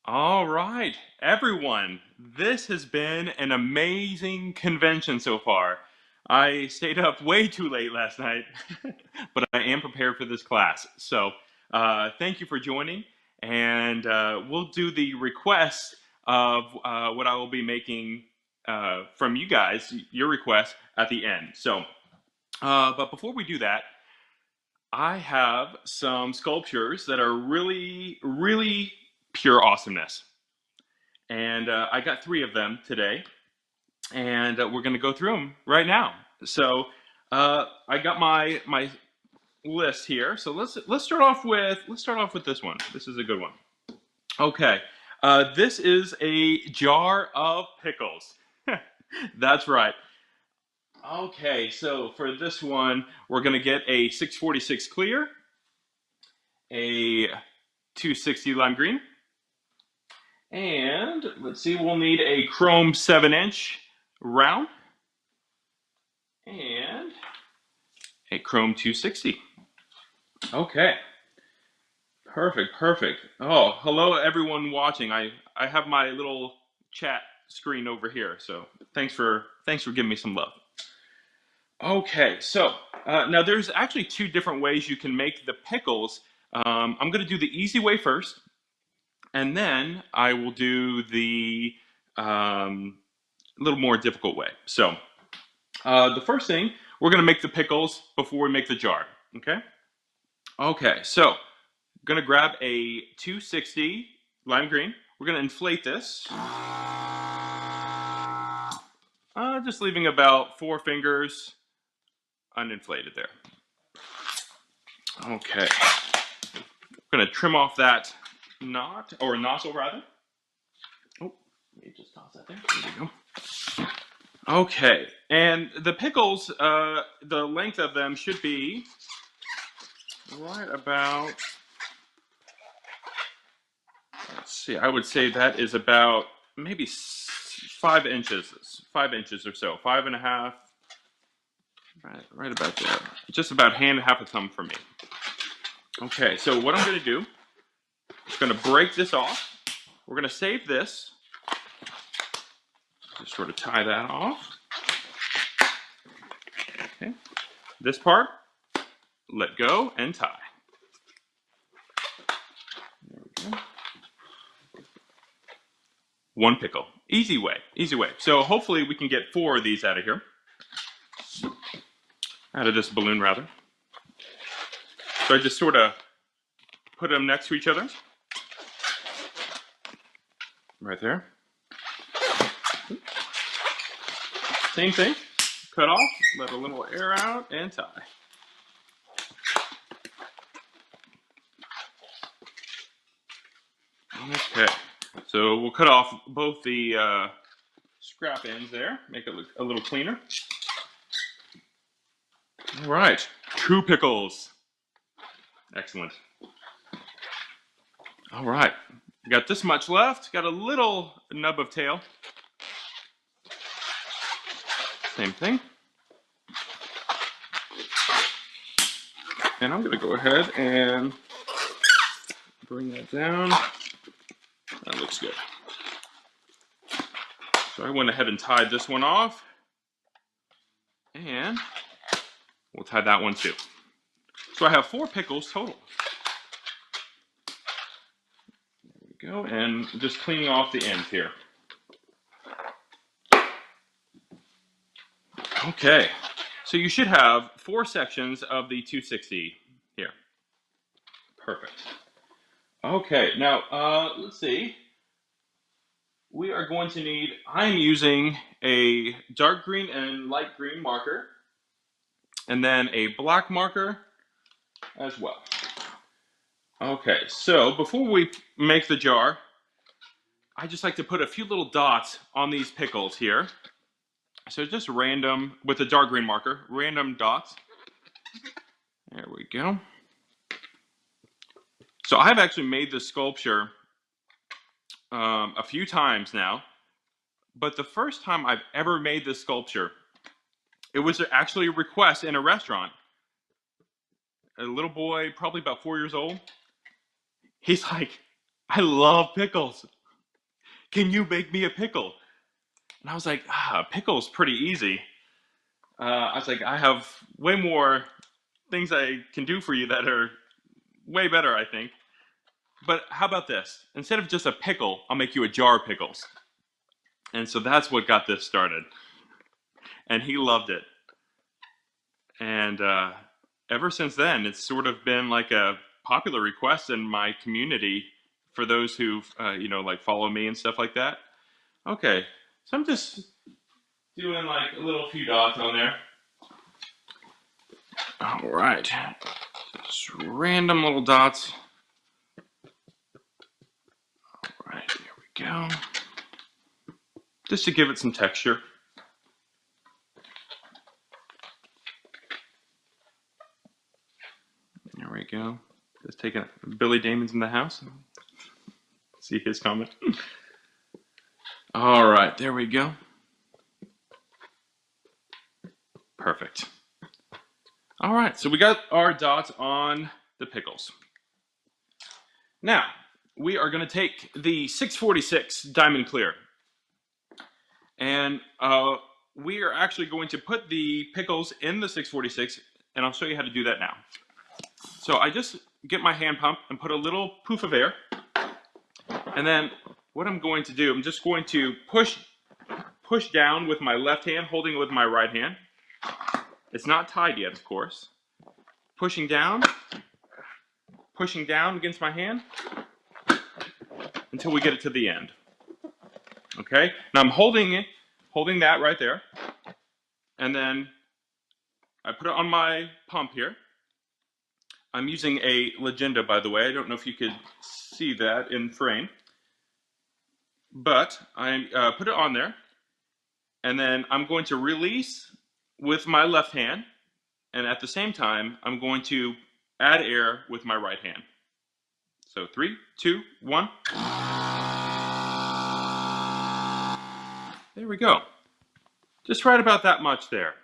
All right, everyone, this has been an amazing convention so far. I stayed up way too late last night, but I am prepared for this class. So, thank you for joining, and we'll do the request of what I will be making from you guys, your request, at the end. So, but before we do that, I have some sculptures that are really, really pure awesomeness. And I got three of them today, and we're going to go through them right now. So I got my list here. So let's start off with this one. This is a good one. Okay, this is a jar of pickles. That's right. Okay, so for this one, we're going to get a 646 clear, a 260 lime green, and let's see, we'll need a chrome 7-inch round and a chrome 260. Okay, perfect, perfect. Oh, hello everyone watching. I have my little chat screen over here, so thanks for giving me some love. Okay, so now there's actually two different ways you can make the pickles. I'm going to do the easy way first, and then I will do the little more difficult way. So the first thing, we're going to make the pickles before we make the jar. Okay. Okay. So I'm going to grab a 260 lime green. We're going to inflate this. Just leaving about 4 fingers uninflated there. Okay. I'm going to trim off that knot, or nozzle rather. Oh, let me just toss that there. There we go. Okay, and the pickles, the length of them should be right about, let's see, I would say that is about maybe 5 inches, 5 inches or so, 5.5, right about there. Just about hand and half a thumb for me. Okay, so what I'm going to do is going to break this off. We're going to save this. Just sort of tie that off. Okay, this part, let go and tie. There we go. One pickle. Easy way, easy way. So hopefully we can get 4 of these out of here. Out of this balloon, rather. So I just sort of put them next to each other. Right there. Same thing. Cut off, let a little air out, and tie. Okay. So we'll cut off both the scrap ends there, make it look a little cleaner. All right, 2 pickles. Excellent. All right, got this much left. Got a little nub of tail. Same thing. And I'm going to go ahead and bring that down. That looks good. So I went ahead and tied this one off. And we'll tie that one too. So I have 4 pickles total. There we go. And just cleaning off the ends here. Okay. So you should have 4 sections of the 260 here. Perfect. Okay. Now, let's see. We are going to need, I'm using a dark green and light green marker, and then a black marker as well. Okay, so before we make the jar, I just like to put a few little dots on these pickles here. So just random, with a dark green marker, random dots. There we go. So I've actually made this sculpture a few times now, but the first time I've ever made this sculpture, it was actually a request in a restaurant. A little boy, probably about 4 years old, he's like, I love pickles. can you make me a pickle? And I was like, pickle's pretty easy. I was like, I have way more things I can do for you that are way better, I think. But how about this? Instead of just a pickle, I'll make you a jar of pickles. And so that's what got this started. And he loved it. And ever since then, it's sort of been like a popular request in my community for those who, like follow me and stuff like that. Okay, so I'm just doing like a little few dots on there. All right, just random little dots. All right, there we go. Just to give it some texture. There we go. Just taking Billy Damon's in the house. See his comment. All right, there we go. Perfect. All right, so we got our dots on the pickles. Now, we are going to take the 646 Diamond Clear. And we are actually going to put the pickles in the 646, and I'll show you how to do that now. So I just get my hand pump and put a little poof of air. And then what I'm going to do, I'm just going to push down with my left hand, holding it with my right hand. It's not tied yet, of course. Pushing down against my hand until we get it to the end. Okay? Now I'm holding that right there. And then I put it on my pump here. I'm using a Legenda, by the way. I don't know if you could see that in frame. But I put it on there. And then I'm going to release with my left hand. And at the same time, I'm going to add air with my right hand. So 3, 2, 1. There we go. Just right about that much there.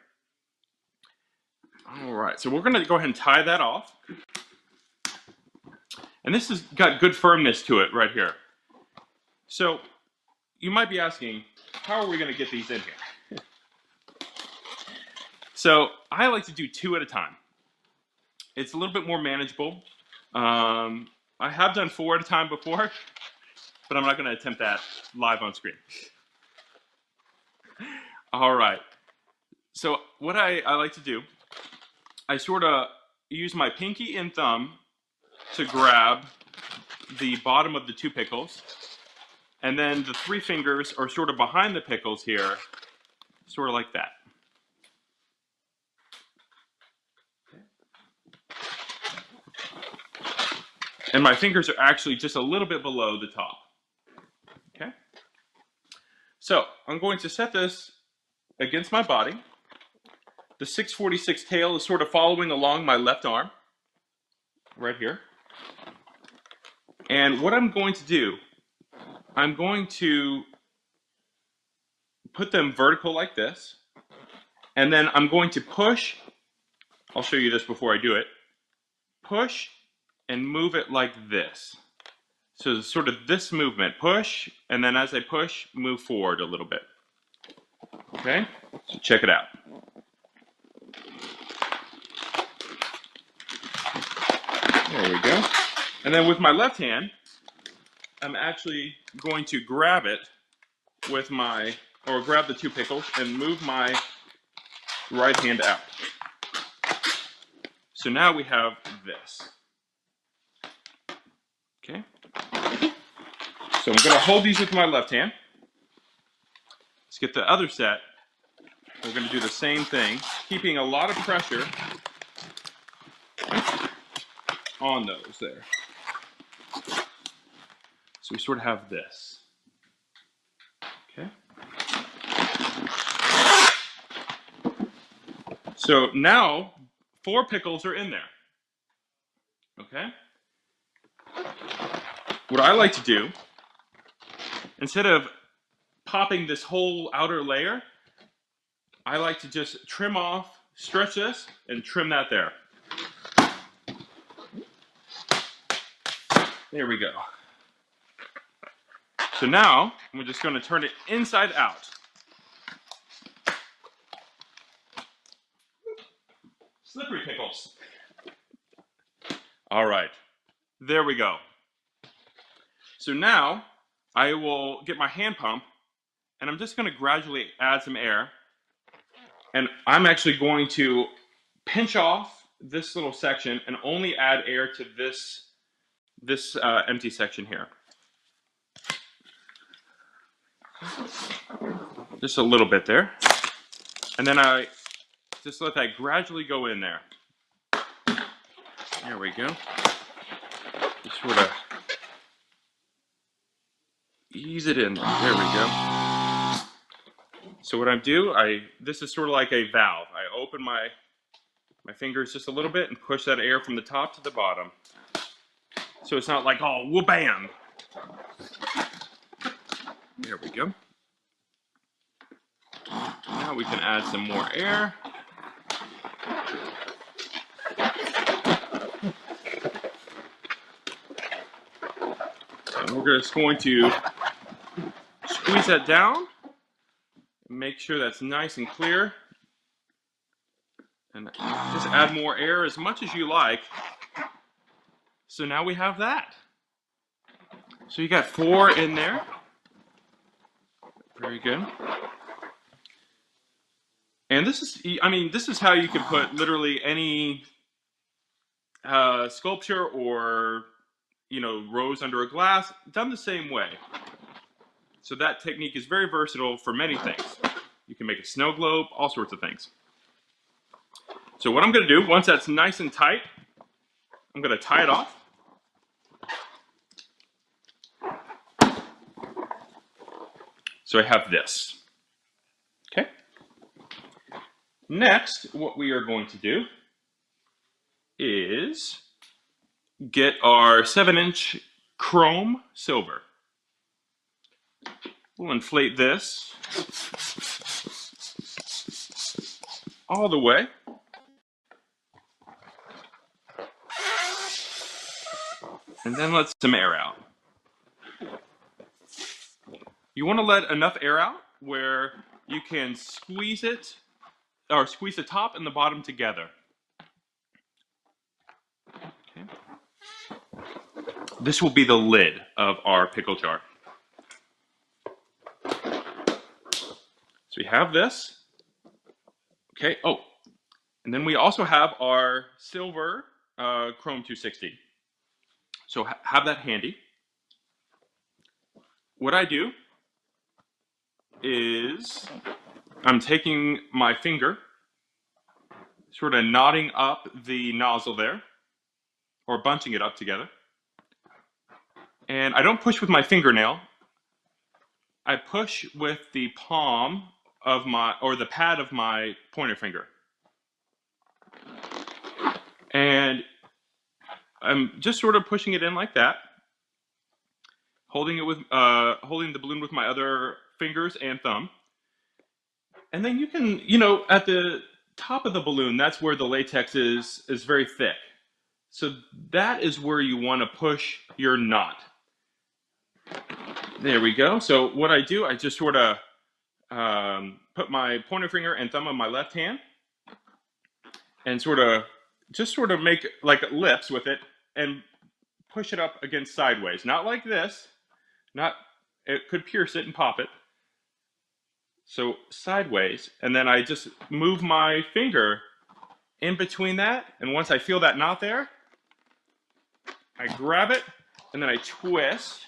All right, so we're going to go ahead and tie that off. And this has got good firmness to it right here. So you might be asking, how are we going to get these in here? So I like to do 2 at a time. It's a little bit more manageable. I have done 4 at a time before, but I'm not going to attempt that live on screen. All right. So what I like to do, I sort of use my pinky and thumb to grab the bottom of the 2 pickles, and then the 3 fingers are sort of behind the pickles here, sort of like that. And my fingers are actually just a little bit below the top. Okay? So I'm going to set this against my body. The 646 tail is sort of following along my left arm, right here. And what I'm going to do, I'm going to put them vertical like this, and then I'm going to push. I'll show you this before I do it. Push and move it like this. So sort of this movement, push, and then as I push, move forward a little bit. Okay, so check it out. There we go. And then with my left hand, I'm actually going to grab it with grab the 2 pickles and move my right hand out. So now we have this. Okay. So I'm going to hold these with my left hand. Let's get the other set. We're going to do the same thing, keeping a lot of pressure on those there. So we sort of have this. Okay. So now 4 pickles are in there. Okay. What I like to do, instead of popping this whole outer layer, I like to just trim off, stretch this, and trim that there. There we go. So now we're just going to turn it inside out. Slippery pickles. All right, there we go. So now I will get my hand pump, and I'm just going to gradually add some air. And I'm actually going to pinch off this little section and only add air to this empty section here. Just a little bit there. And then I just let that gradually go in there. There we go. Just sort of ease it in. There we go. So what I do, this is sort of like a valve. I open my fingers just a little bit and push that air from the top to the bottom. So it's not like, oh, whoa-bam. There we go. Now we can add some more air. And we're just going to squeeze that down. Make sure that's nice and clear. And just add more air as much as you like. So now we have that. So you got 4 in there. Very good. And this is how you can put literally any sculpture or, rose under a glass, done the same way. So that technique is very versatile for many things. You can make a snow globe, all sorts of things. So what I'm going to do, once that's nice and tight, I'm going to tie it off. So I have this. Okay. Next, what we are going to do is get our 7-inch chrome silver. We'll inflate this all the way. And then let some air out. You want to let enough air out where you can squeeze it, or squeeze the top and the bottom together. Okay. This will be the lid of our pickle jar. So we have this. Okay, oh, and then we also have our silver Chrome 260. So have that handy. What I do is I'm taking my finger, sort of knotting up the nozzle there, or bunching it up together. And I don't push with my fingernail. I push with the palm of the pad of my pointer finger. And I'm just sort of pushing it in like that, holding the balloon with my other fingers and thumb. And then you can, at the top of the balloon, that's where the latex is very thick. So that is where you want to push your knot. There we go. So what I do, I just sort of put my pointer finger and thumb on my left hand and sort of make like lips with it and push it up against sideways. Not like this. It could pierce it and pop it. So sideways, and then I just move my finger in between that, and once I feel that knot there, I grab it, and then I twist.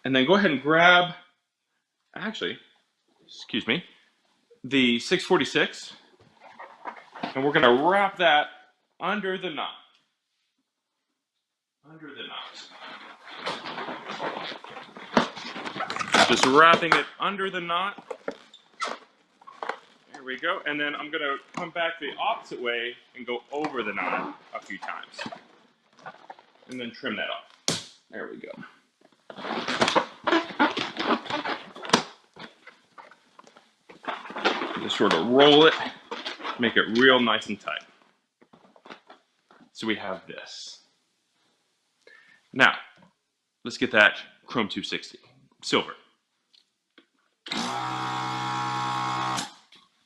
And then go ahead and grab, the 646, and we're going to wrap that under the knot. Just wrapping it under the knot. There we go. And then I'm going to come back the opposite way and go over the knot a few times. And then trim that off. There we go. Just sort of roll it, make it real nice and tight. So we have this. Now, let's get that Chrome 260 silver.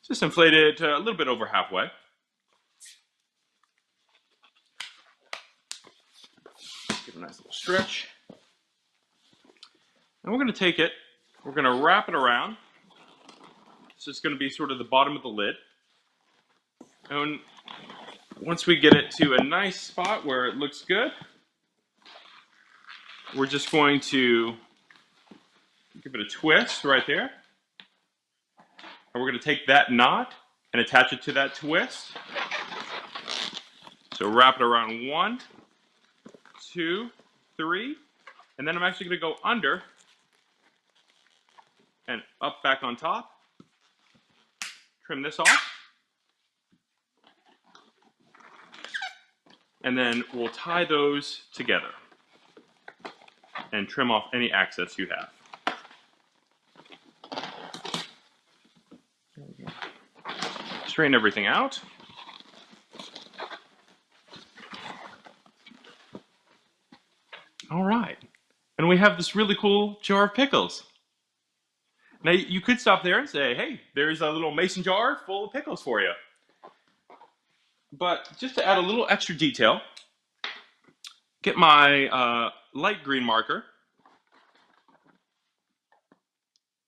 Just inflate it a little bit over halfway. Give it a nice little stretch. And we're going to take it, we're going to wrap it around. So it's going to be sort of the bottom of the lid. And once we get it to a nice spot where it looks good, we're just going to give it a twist right there. And we're going to take that knot and attach it to that twist. So wrap it around 1, 2, 3. And then I'm actually going to go under and up back on top. Trim this off. And then we'll tie those together and trim off any excess you have. Straighten everything out. All right. And we have this really cool jar of pickles. Now, you could stop there and say, hey, there's a little mason jar full of pickles for you. But just to add a little extra detail, get my light green marker,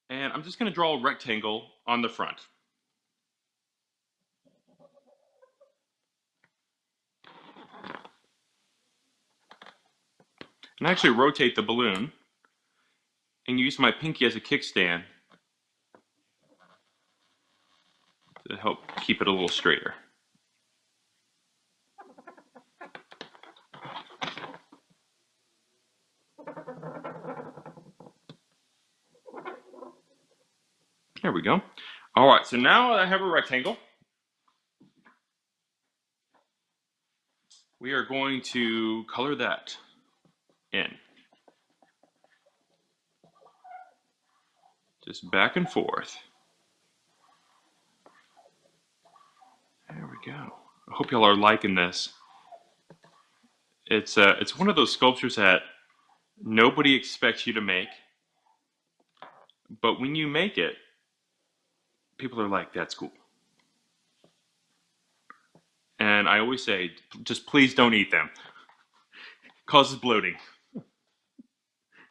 and I'm just going to draw a rectangle on the front. And actually rotate the balloon and use my pinky as a kickstand to help keep it a little straighter. There we go. All right, so now I have a rectangle. We are going to color that in. Just back and forth. There we go. I hope y'all are liking this. It's one of those sculptures that nobody expects you to make, but when you make it, people are like, that's cool. And I always say, just please don't eat them. It causes bloating,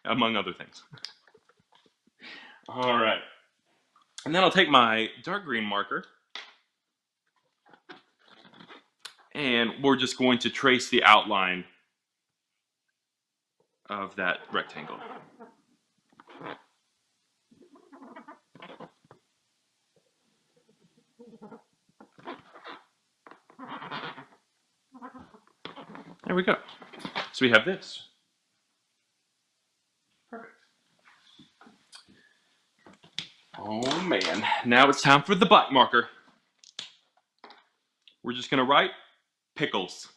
among other things. All right. And then I'll take my dark green marker, and we're just going to trace the outline of that rectangle. There we go. So we have this. Perfect. Oh man, now it's time for the black marker. We're just gonna write pickles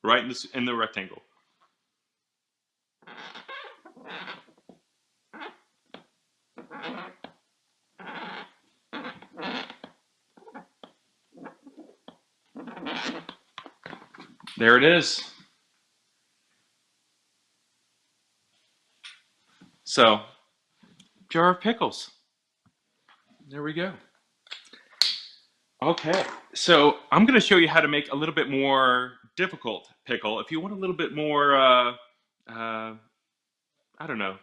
right in the rectangle. There it is. So, jar of pickles. There we go. Okay, so I'm going to show you how to make a little bit more difficult pickle. If you want a little bit more, I don't know,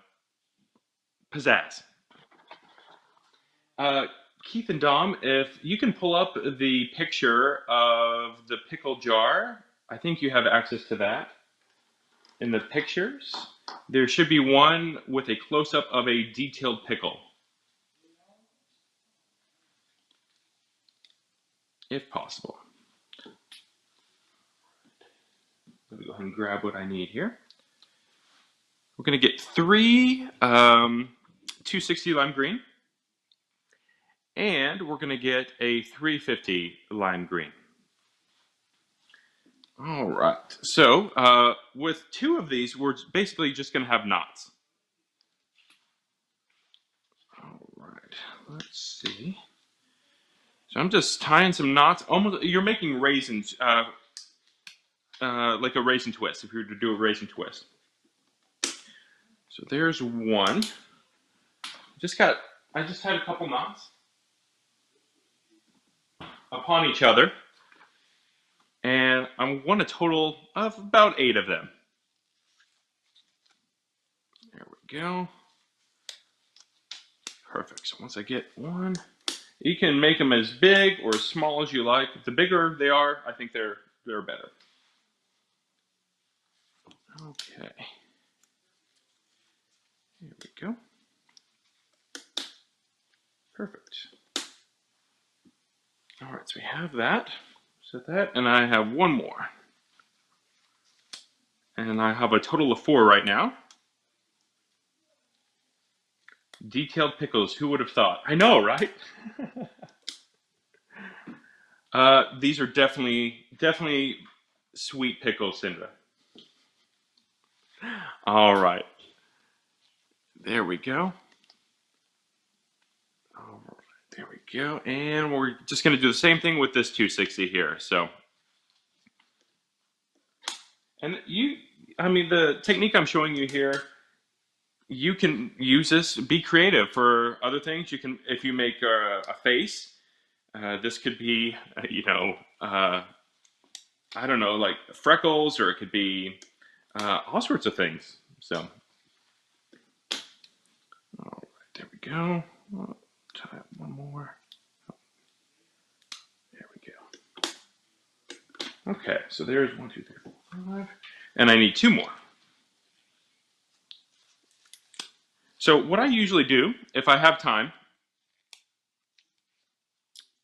pizzazz. Keith and Dom, if you can pull up the picture of the pickle jar, I think you have access to that. In the pictures, there should be one with a close-up of a detailed pickle. If possible. Let me go ahead and grab what I need here. We're going to get 3 260 lime green, and we're going to get a 350 lime green. All right, so with 2 of these, we're basically just going to have knots. All right, let's see. So I'm just tying some knots. Almost, you're making raisins, like a raisin twist, if you were to do a raisin twist. So there's one. I just had a couple knots upon each other, and I want a total of about 8 of them. There we go. Perfect. So once I get one, you can make them as big or as small as you like. The bigger they are, I think they're better. Okay. Here we go. Perfect. All right, so we have that. Set that, and I have one more. And I have a total of 4 right now. Detailed pickles, who would have thought? I know, right? These are definitely sweet pickles, Sindra. All right. There we go. All right, there we go. And we're just going to do the same thing with this 260 here. So, and the technique I'm showing you here, you can use this, be creative for other things. You can, if you make a face, this could be, I don't know, like freckles, or it could be all sorts of things. So, all right, there we go. I'll try one more. There we go. Okay, so there's 1, 2, 3, 4, 5, and I need 2 more. So what I usually do, if I have time,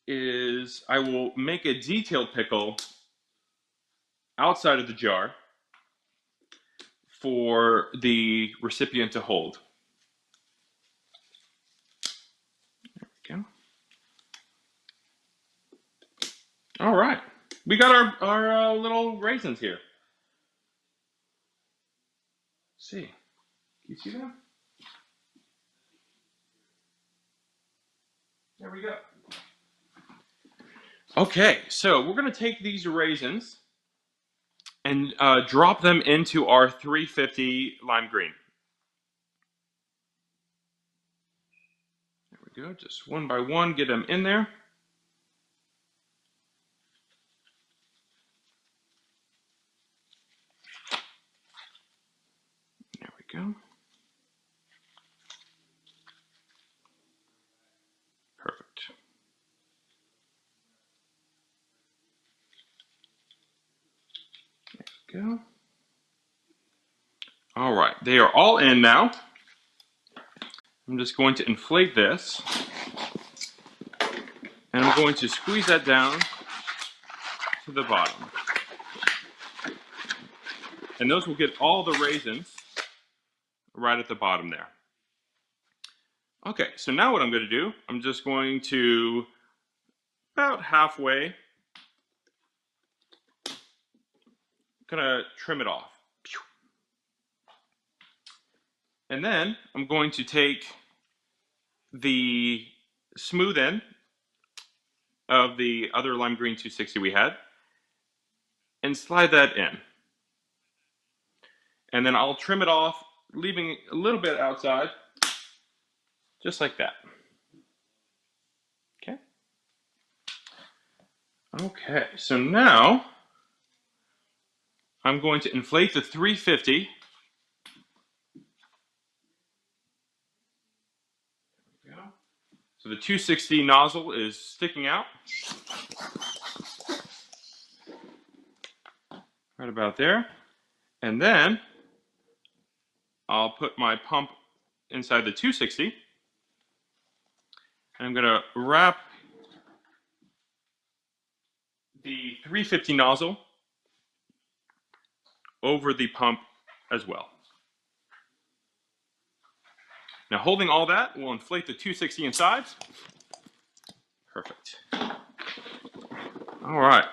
is I will make a detailed pickle outside of the jar for the recipient to hold. There we go. All right, we got our little raisins here. Let's see, can you see that? There we go. Okay, so we're going to take these raisins and drop them into our 350 lime green. There we go, just one by one, get them in there. There we go. Perfect. There we go. All right, they are all in now. I'm just going to inflate this, and I'm going to squeeze that down to the bottom. And those will get all the raisins right at the bottom there. Okay, so now what I'm going to do, I'm just going to, about halfway, gonna trim it off. And then I'm going to take the smooth end of the other lime green 260 we had and slide that in. And then I'll trim it off, leaving a little bit outside, just like that. Okay. Okay, so now I'm going to inflate the 350. There we go. So the 260 nozzle is sticking out. Right about there. And then I'll put my pump inside the 260. And I'm going to wrap the 350 nozzle over the pump as well. Now, holding all that, we'll inflate the 260 inside. Perfect. All right.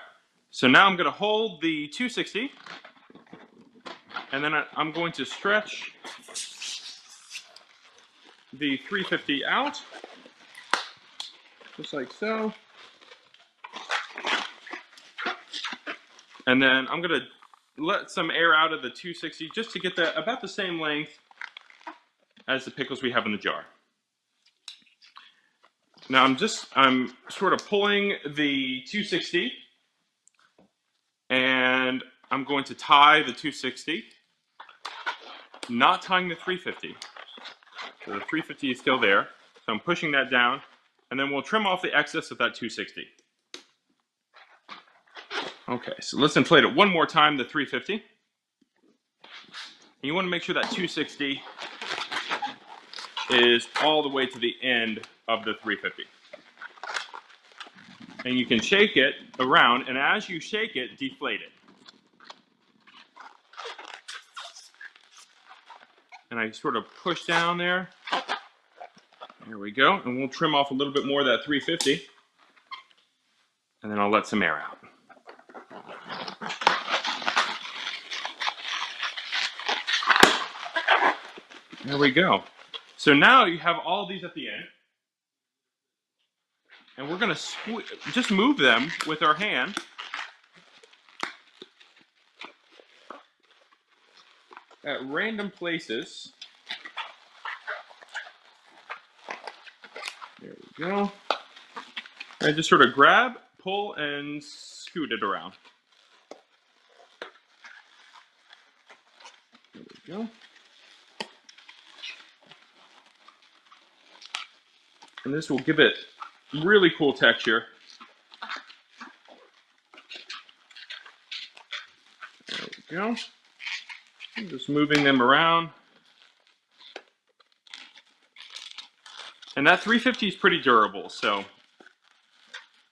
So now I'm going to hold the 260, and then I'm going to stretch the 350 out, just like so. And then I'm going to let some air out of the 260 just to get that about the same length as the pickles we have in the jar. Now I'm sort of pulling the 260, and I'm going to tie the 260, not tying the 350. So the 350 is still there. So I'm pushing that down, and then we'll trim off the excess of that 260. Okay, so let's inflate it one more time, the 350. And you want to make sure that 260 is all the way to the end of the 350. And you can shake it around, and as you shake it, deflate it. And I sort of push down there. There we go. And we'll trim off a little bit more of that 350. And then I'll let some air out. There we go. So now you have all these at the end. And we're going to just move them with our hand. At random places. There we go. And just sort of grab, pull, and scoot it around. There we go. And this will give it really cool texture. There we go. I'm just moving them around. And that 350 is pretty durable, so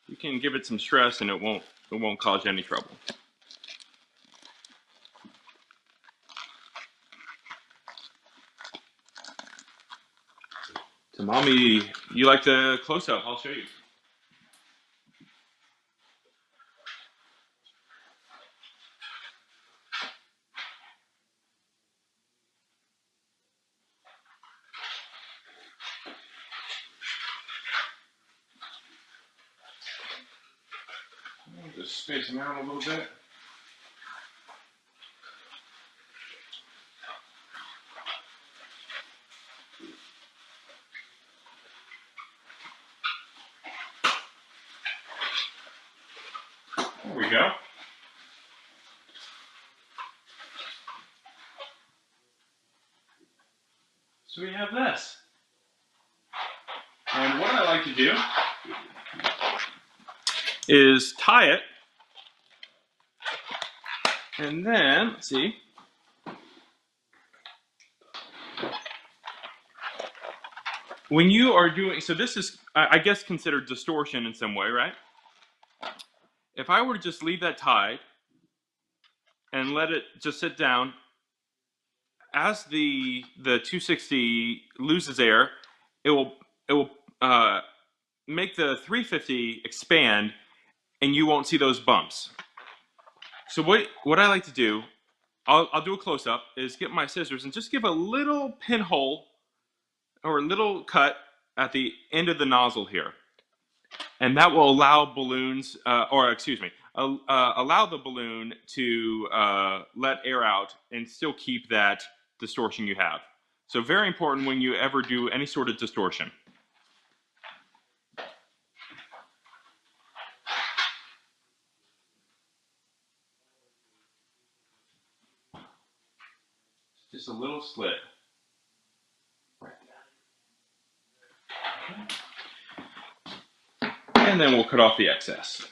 you can give it some stress and it won't cause you any trouble. So Mommy, you like the close-up? I'll show you. I'll just space them out a little bit. There we go. So we have this. And what I like to do is tie it, and then, let's see, when you are doing, so this is, I guess, considered distortion in some way, right? If I were to just leave that tied and let it just sit down, as the 260 loses air, it will make the 350 expand, and you won't see those bumps. So what I like to do, I'll do a close-up, is get my scissors and just give a little pinhole or a little cut at the end of the nozzle here. And that will allow balloons, allow the balloon to let air out and still keep that distortion you have. So very important when you ever do any sort of distortion. Just a little slit. Right there. And then we'll cut off the excess.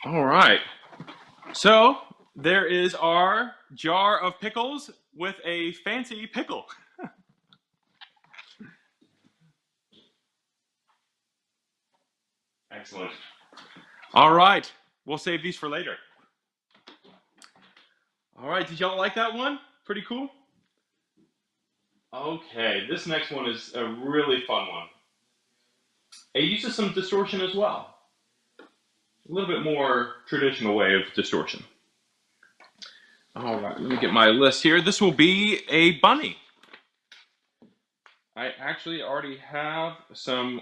All right. So there is our jar of pickles with a fancy pickle. Excellent. All right. We'll save these for later. All right. Did y'all like that one? Pretty cool? Okay. This next one is a really fun one. It uses some distortion as well. A little bit more traditional way of distortion. All right, let me get my list here. This will be a bunny. I actually already have some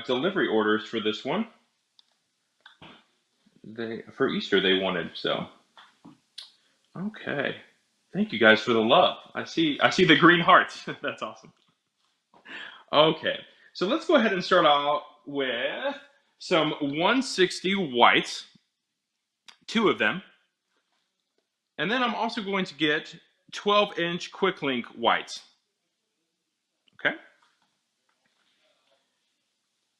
delivery orders for this one. For Easter they wanted, so. Okay. Thank you guys for the love. I see the green hearts. That's awesome. Okay, so let's go ahead and start out with some 160 whites, two of them, and then I'm also going to get 12-inch quick link whites. Okay.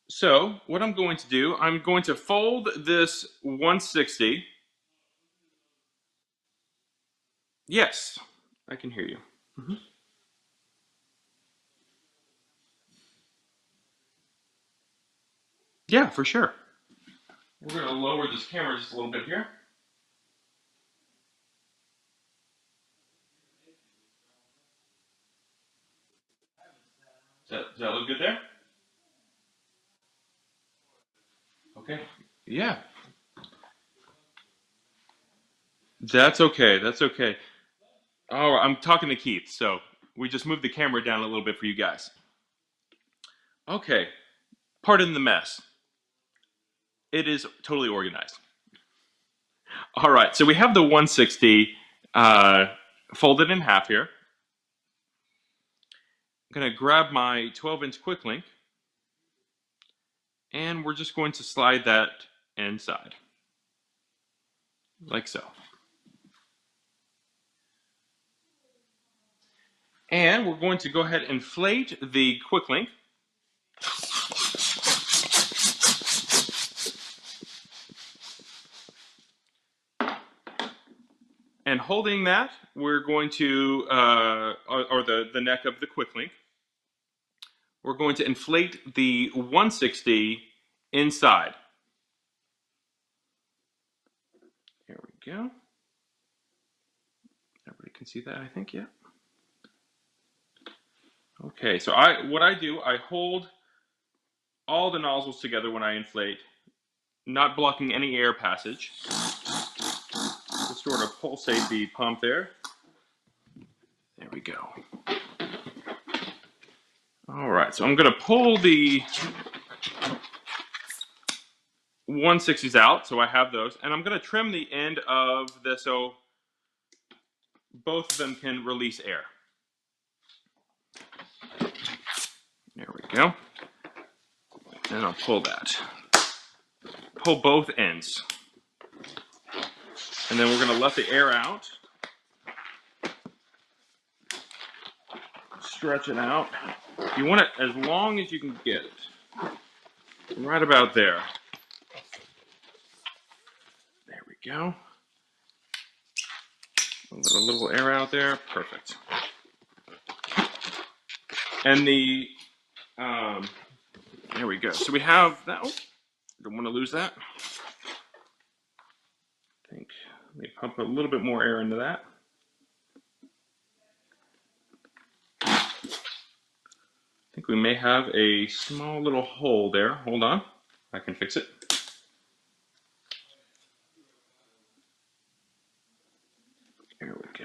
So what I'm going to do, I'm going to fold this 160. Yes, I can hear you. Mhm. Yeah, for sure. We're going to lower this camera just a little bit here. Does that look good there? Okay. Yeah, that's okay. That's okay. Oh, I'm talking to Keith, so we just moved the camera down a little bit for you guys. Okay, pardon the mess. It is totally organized. All right, so we have the 160 uh, folded in half here. I'm going to grab my 12-inch quick link, and we're just going to slide that inside, like so. And we're going to go ahead and inflate the quick link. And holding that, we're going to, or the neck of the quick link, we're going to inflate the 160 inside. Here we go. Everybody can see that, I think, yeah. Okay, so what I do, I hold all the nozzles together when I inflate, not blocking any air passage. Just sort of pulsate the pump there. There we go. All right, so I'm going to pull the 160s out, so I have those, and I'm going to trim the end of this so both of them can release air. There we go. And I'll pull that. Pull both ends. And then we're going to let the air out. Stretch it out. You want it as long as you can get it. Right about there. There we go. Let a little air out there. Perfect. And there we go. So we have that. Oh, don't want to lose that. I think let me pump a little bit more air into that. I think we may have a small little hole there. Hold on. I can fix it. There we go.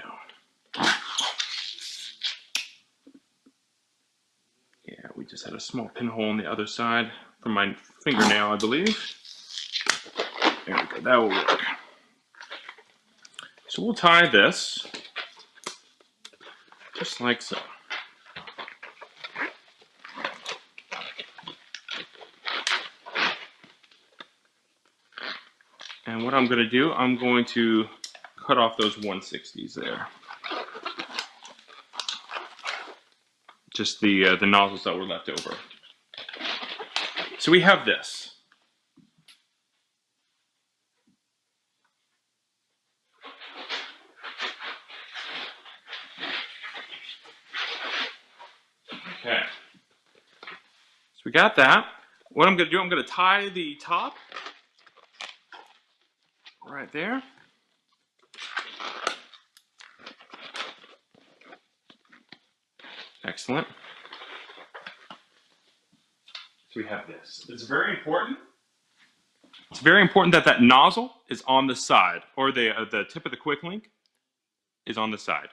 Yeah, we just had a small pinhole on the other side from my fingernail, I believe. There we go. That will work. So we'll tie this just like so. And what I'm going to do, I'm going to cut off those 160s there. Just the nozzles that were left over. So we have this. Okay. So we got that. What I'm going to do, I'm going to tie the top right there. Excellent. So we have this. It's very important. It's very important that that nozzle is on the side, or the tip of the quick link is on the side.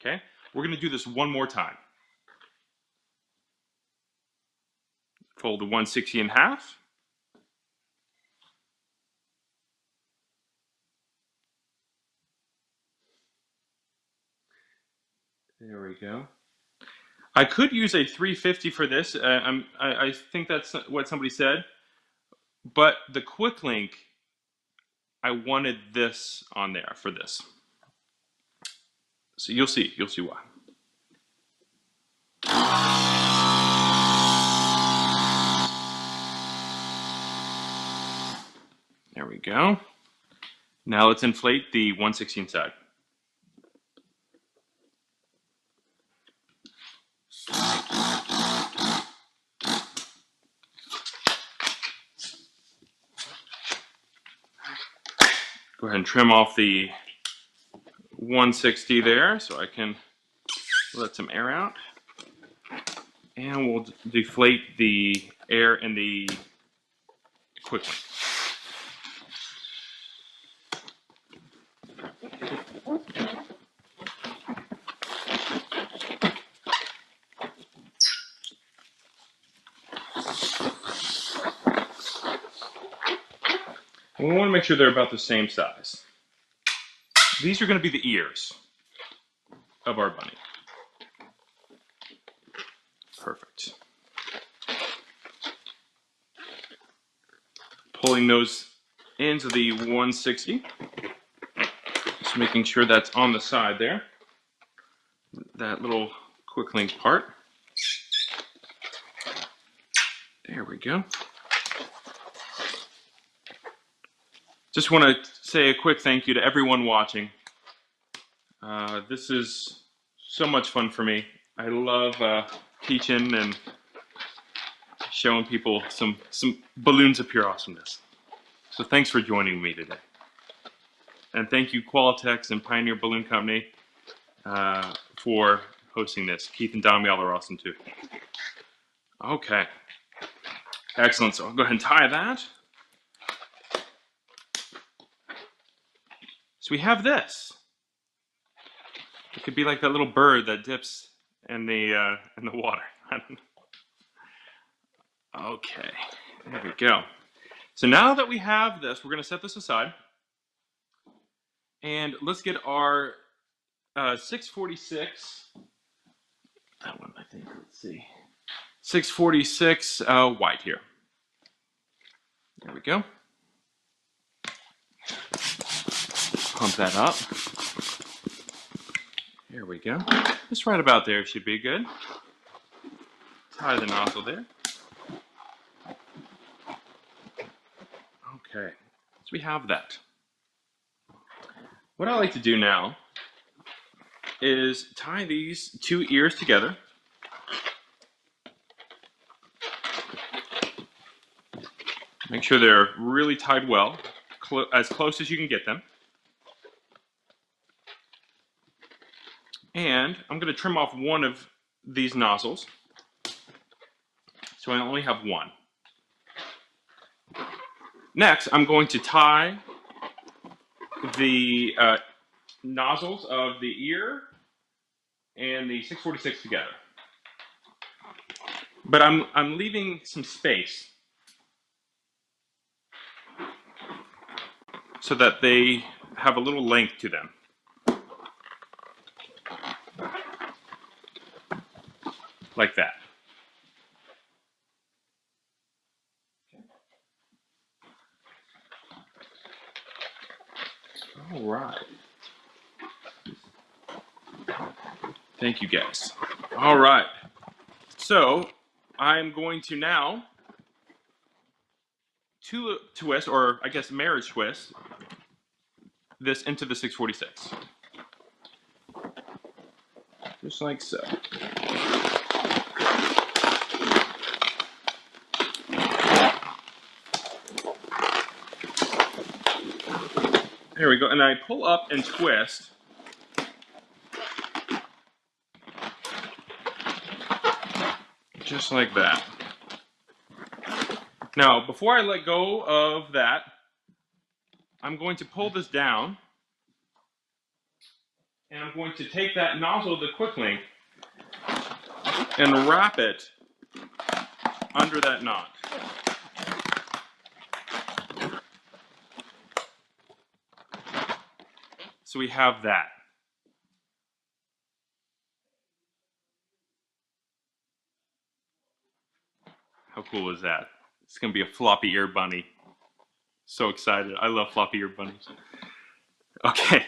Okay? We're going to do this one more time. Fold the 160 in half. There we go. I could use a 350 for this. I think that's what somebody said. But the quick link, I wanted this on there for this. So you'll see why. There we go. Now let's inflate the 1/16 side. Go ahead and trim off the 160 there so I can let some air out. And we'll deflate the air in the quick link. And we want to make sure they're about the same size. These are going to be the ears of our bunny. Perfect. Pulling those ends of the 160. Just making sure that's on the side there. That little quick link part. There we go. Just want to say a quick thank you to everyone watching. This is so much fun for me. I love teaching and showing people some balloons of pure awesomeness. So thanks for joining me today. And thank you Qualitex and Pioneer Balloon Company for hosting this. Keith and Dom, y'all are awesome too. Okay. Excellent. So I'll go ahead and tie that. So we have this. It could be like that little bird that dips in the water. I don't know. Okay, there we go. So now that we have this, we're going to set this aside, and let's get our 646. That one, I think. Let's see. 646 white here. There we go. Pump that up. There we go. Just right about there should be good. Tie the nozzle there. Okay, so we have that. What I like to do now is tie these two ears together. Make sure they're really tied well, as close as you can get them. And I'm going to trim off one of these nozzles, so I only have one. Next, I'm going to tie the nozzles of the ear and the 646 together. But I'm leaving some space so that they have a little length to them. Like that. All right. Thank you, guys. All right. So I'm going to now twist, or I guess marriage twist, this into the 646. Just like so. There we go. And I pull up and twist. Just like that. Now, before I let go of that, I'm going to pull this down. And I'm going to take that nozzle of the quick link and wrap it under that knot. So we have that. How cool is that? It's gonna be a floppy ear bunny. So excited. I love floppy ear bunnies. Okay.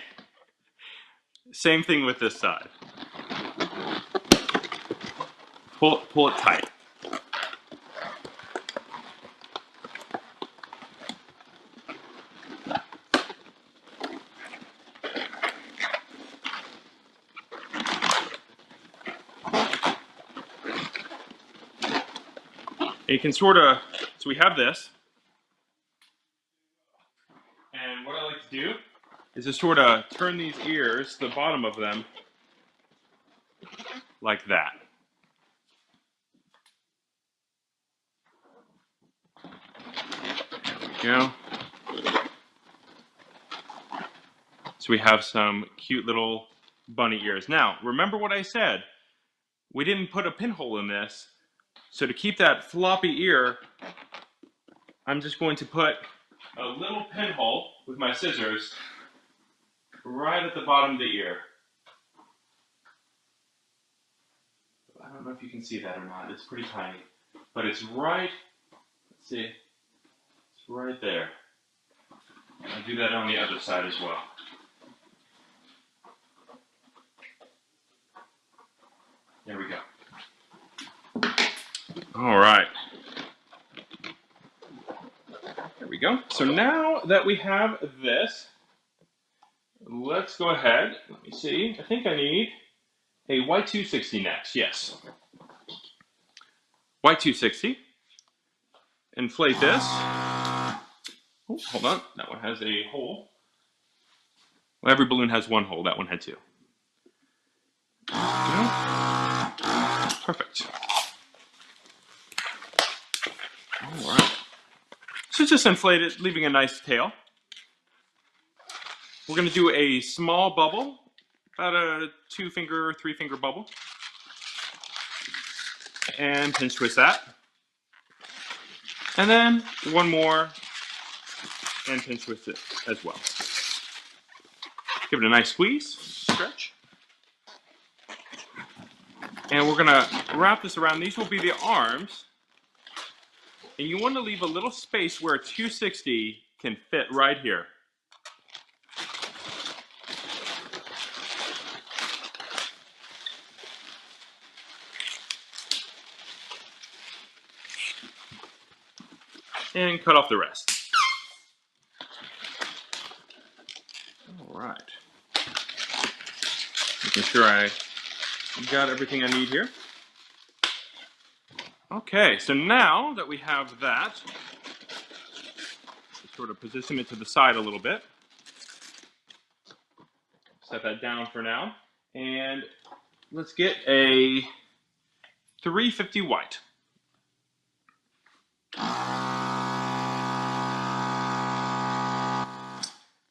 Same thing with this side. Pull it tight. And you can sort of, so we have this, and what I like to do is just sort of turn these ears, the bottom of them, like that. There we go. So we have some cute little bunny ears. Now, remember what I said. We didn't put a pinhole in this, so to keep that floppy ear, I'm just going to put a little pinhole with my scissors right at the bottom of the ear. I don't know if you can see that or not. It's pretty tiny. But it's right, let's see, it's right there. I'll do that on the other side as well. There we go. All right. There we go. So now that we have this, let's go ahead. Let me see. I think I need a Y260 next. Yes. Y260. Inflate this. Oh, hold on. That one has a hole. Well, every balloon has one hole. That one had two. Perfect. All right. So just inflate it, leaving a nice tail. We're going to do a small bubble, about a 2-finger, 3-finger bubble. And pinch twist that. And then one more, and pinch twist it as well. Give it a nice squeeze, stretch. And we're going to wrap this around. These will be the arms. And you want to leave a little space where a 260 can fit right here. And cut off the rest. All right. Making sure I got everything I need here. Okay, so now that we have that, sort of position it to the side a little bit. Set that down for now. And let's get a 350 white.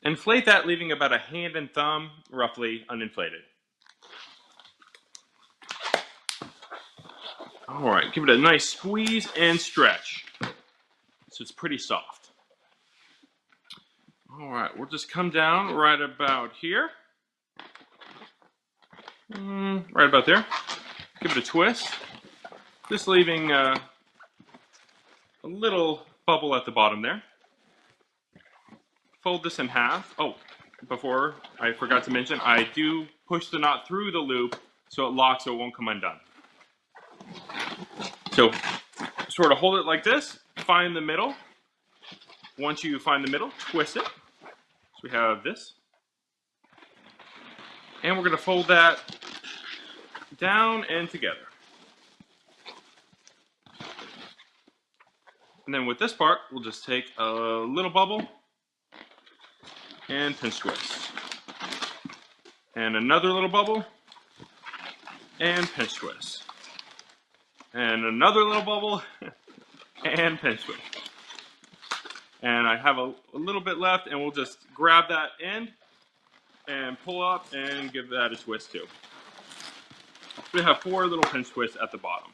Inflate that, leaving about a hand and thumb, roughly, uninflated. All right, give it a nice squeeze and stretch. So it's pretty soft. All right, we'll just come down right about here. Right about there. Give it a twist. Just leaving a little bubble at the bottom there. Fold this in half. Oh, before I forgot to mention, I do push the knot through the loop so it locks so it won't come undone. So sort of hold it like this, find the middle. Once you find the middle, twist it. So we have this. And we're going to fold that down and together. And then with this part, we'll just take a little bubble and pinch twist. And another little bubble and pinch twist. And another little bubble and pinch twist. And I have a little bit left, and we'll just grab that end and pull up and give that a twist too. We have 4 little pinch twists at the bottom.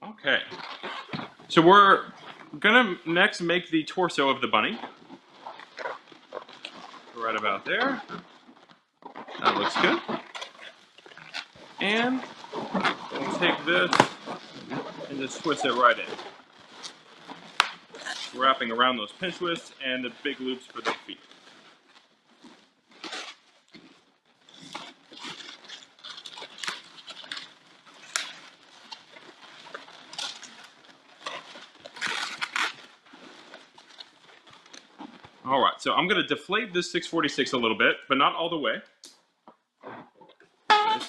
Okay. So we're gonna next make the torso of the bunny. Right about there. That looks good. And we'll take this and just twist it right in. Wrapping around those pinch twists and the big loops for the feet. All right, so I'm going to deflate this 646 a little bit, but not all the way. I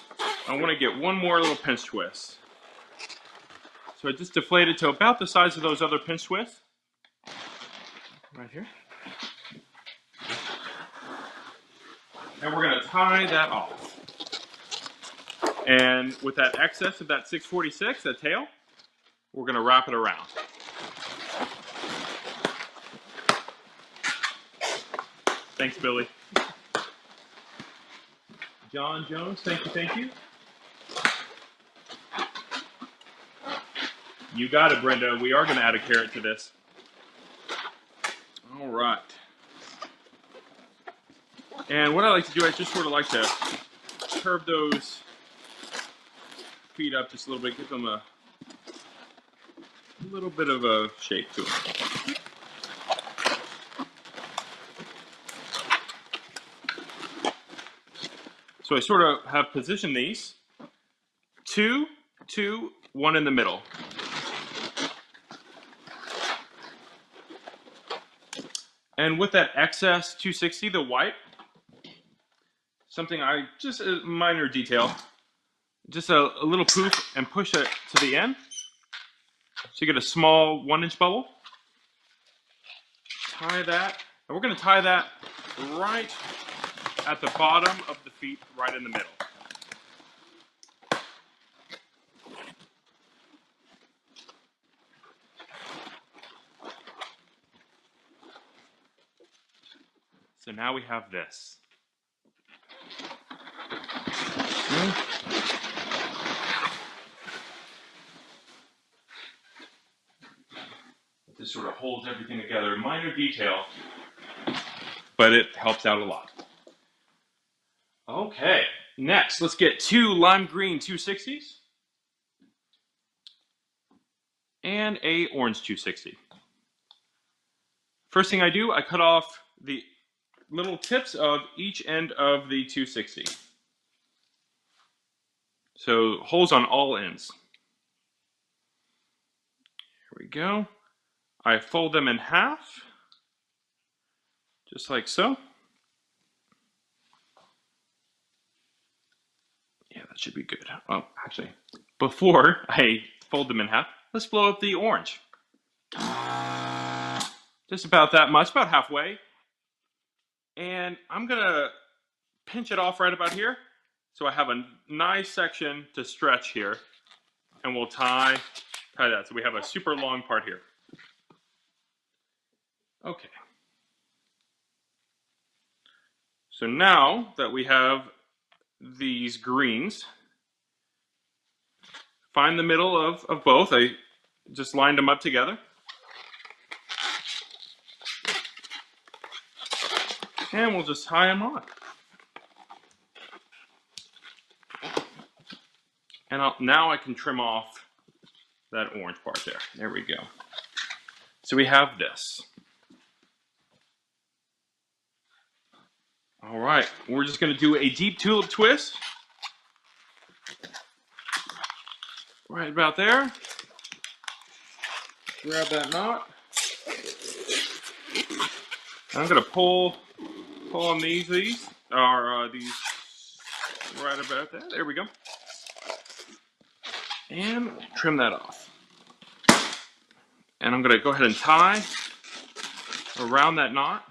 want to get one more little pinch twist. So I just deflated to about the size of those other pinch twists. Right here. And we're going to tie that off. And with that excess of that 646, that tail, we're going to wrap it around. Thanks, Billy. John Jones, thank you, thank you. You got it, Brenda. We are going to add a carrot to this. All right. And what I like to do, I just sort of like to curve those feet up just a little bit, give them a little bit of a shape to them. So I sort of have positioned these, 2, 2, 1 in the middle. And with that excess 260, the white, something just a minor detail, just a little poof and push it to the end. So you get a small 1-inch bubble. Tie that, and we're going to tie that right at the bottom of the feet, right in the middle. So now we have this. This sort of holds everything together. Minor detail, but it helps out a lot. Okay, next let's get 2 lime green 260s and a orange 260. First thing I do, I cut off the little tips of each end of the 260. So holes on all ends. Here we go. I fold them in half, just like so. Yeah, that should be good. Oh, actually, before I fold them in half, let's blow up the orange. Just about that much, about halfway. And I'm gonna pinch it off right about here. So I have a nice section to stretch here. And we'll tie that. So we have a super long part here. Okay. So now that we have these greens, find the middle of both. I just lined them up together. And we'll just tie them on. And now I can trim off that orange part there. There we go. So we have this. All right, we're just going to do a deep tulip twist. Right about there. Grab that knot. And I'm going to pull on these right about there. There we go. And trim that off. And I'm going to go ahead and tie around that knot.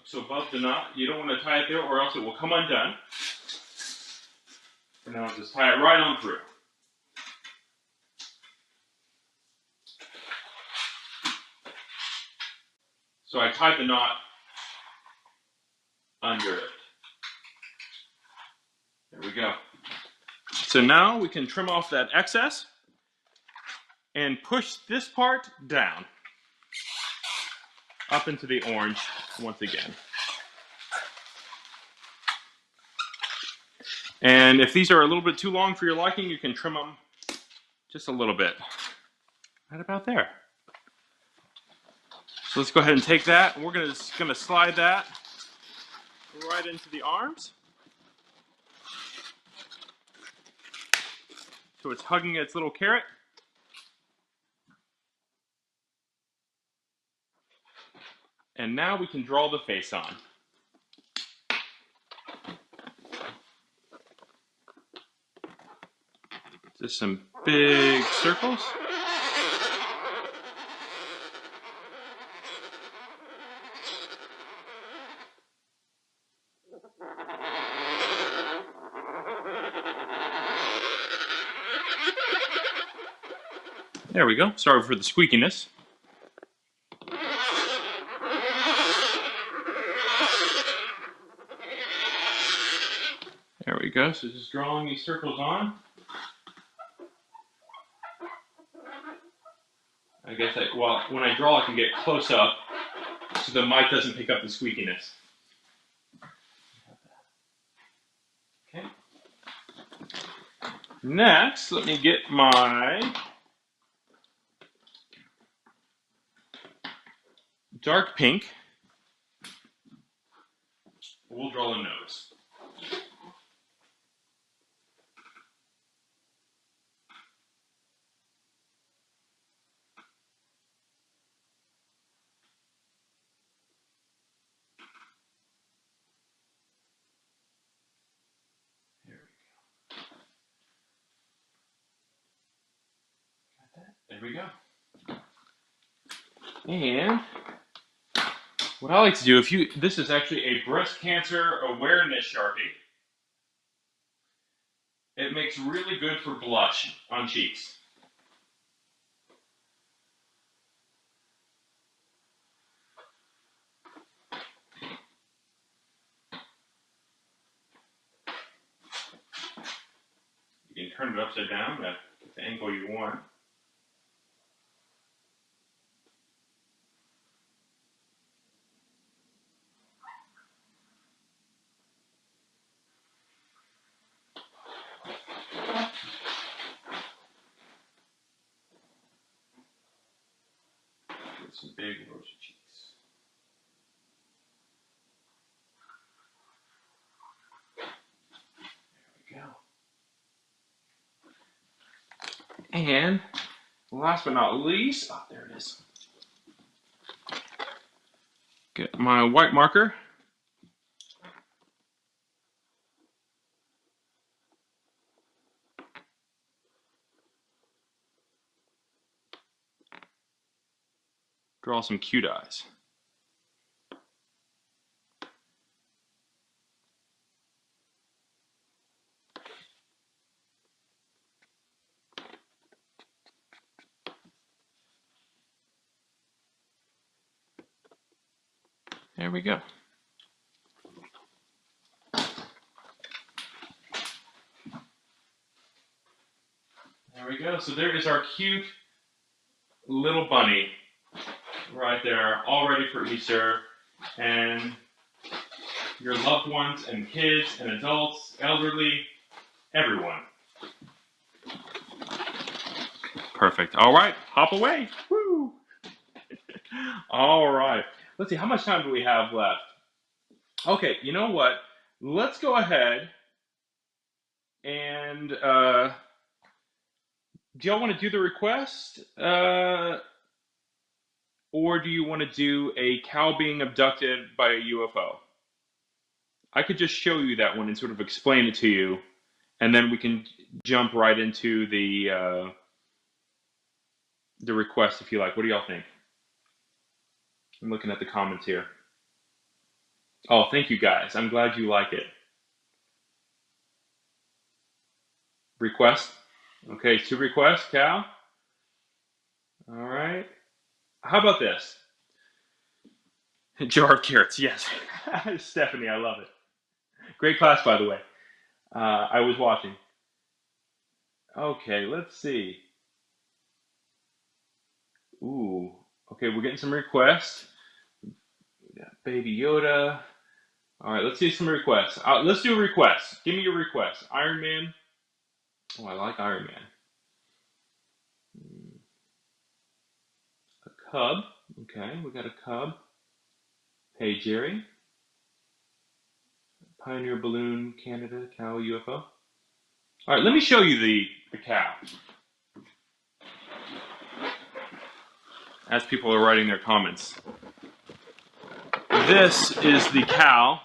So above the knot, you don't want to tie it there or else it will come undone. And now I'll just tie it right on through. So I tied the knot under it. There we go. So now we can trim off that excess and push this part down up into the orange once again. And if these are a little bit too long for your liking, you can trim them just a little bit. Right about there. So let's go ahead and take that. We're gonna slide that right into the arms. So it's hugging its little carrot. And now we can draw the face on. Just some big circles. There we go. Sorry for the squeakiness. There we go. So just drawing these circles on. I guess when I draw, I can get close up so the mic doesn't pick up the squeakiness. Okay. Next, let me get my dark pink. We'll draw a nose. There we go. And what I like to do, this is actually a breast cancer awareness Sharpie. It makes really good for blush on cheeks. You can turn it upside down to get the angle you want. Get some big rosy cheeks. There we go. And last but not least, there it is. Get my white marker. Draw some cute eyes. There we go. There we go. So there is our cute little bunny right there, all ready for Easter. And your loved ones and kids and adults, elderly, everyone. Perfect. All right, hop away. Woo! All right. Let's see, how much time do we have left? Okay, you know what? Let's go ahead and do y'all want to do the request? Or do you want to do a cow being abducted by a UFO? I could just show you that one and sort of explain it to you, and then we can jump right into the request if you like. What do y'all think? I'm looking at the comments here. Oh, thank you guys. I'm glad you like it. Request? Okay, 2 requests, Cal. All right. How about this? Jar of carrots, yes. Stephanie, I love it. Great class, by the way. I was watching. Okay, let's see. Ooh. Okay, we're getting some requests. We got Baby Yoda. All right, let's see some requests. Let's do a request. Give me your request. Iron Man. Oh, I like Iron Man. A cub. Okay, we got a cub. Hey, Jerry. Pioneer Balloon, Canada, cow, UFO. All right, let me show you the cow. As people are writing their comments. This is the cow.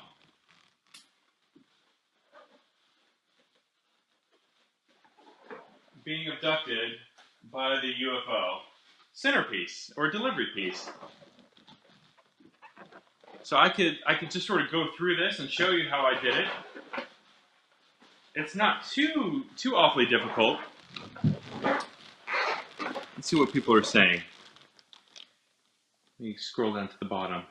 Being abducted by the UFO centerpiece or delivery piece. So I could just sort of go through this and show you how I did it. It's not too awfully difficult. Let's see what people are saying. Let me scroll down to the bottom.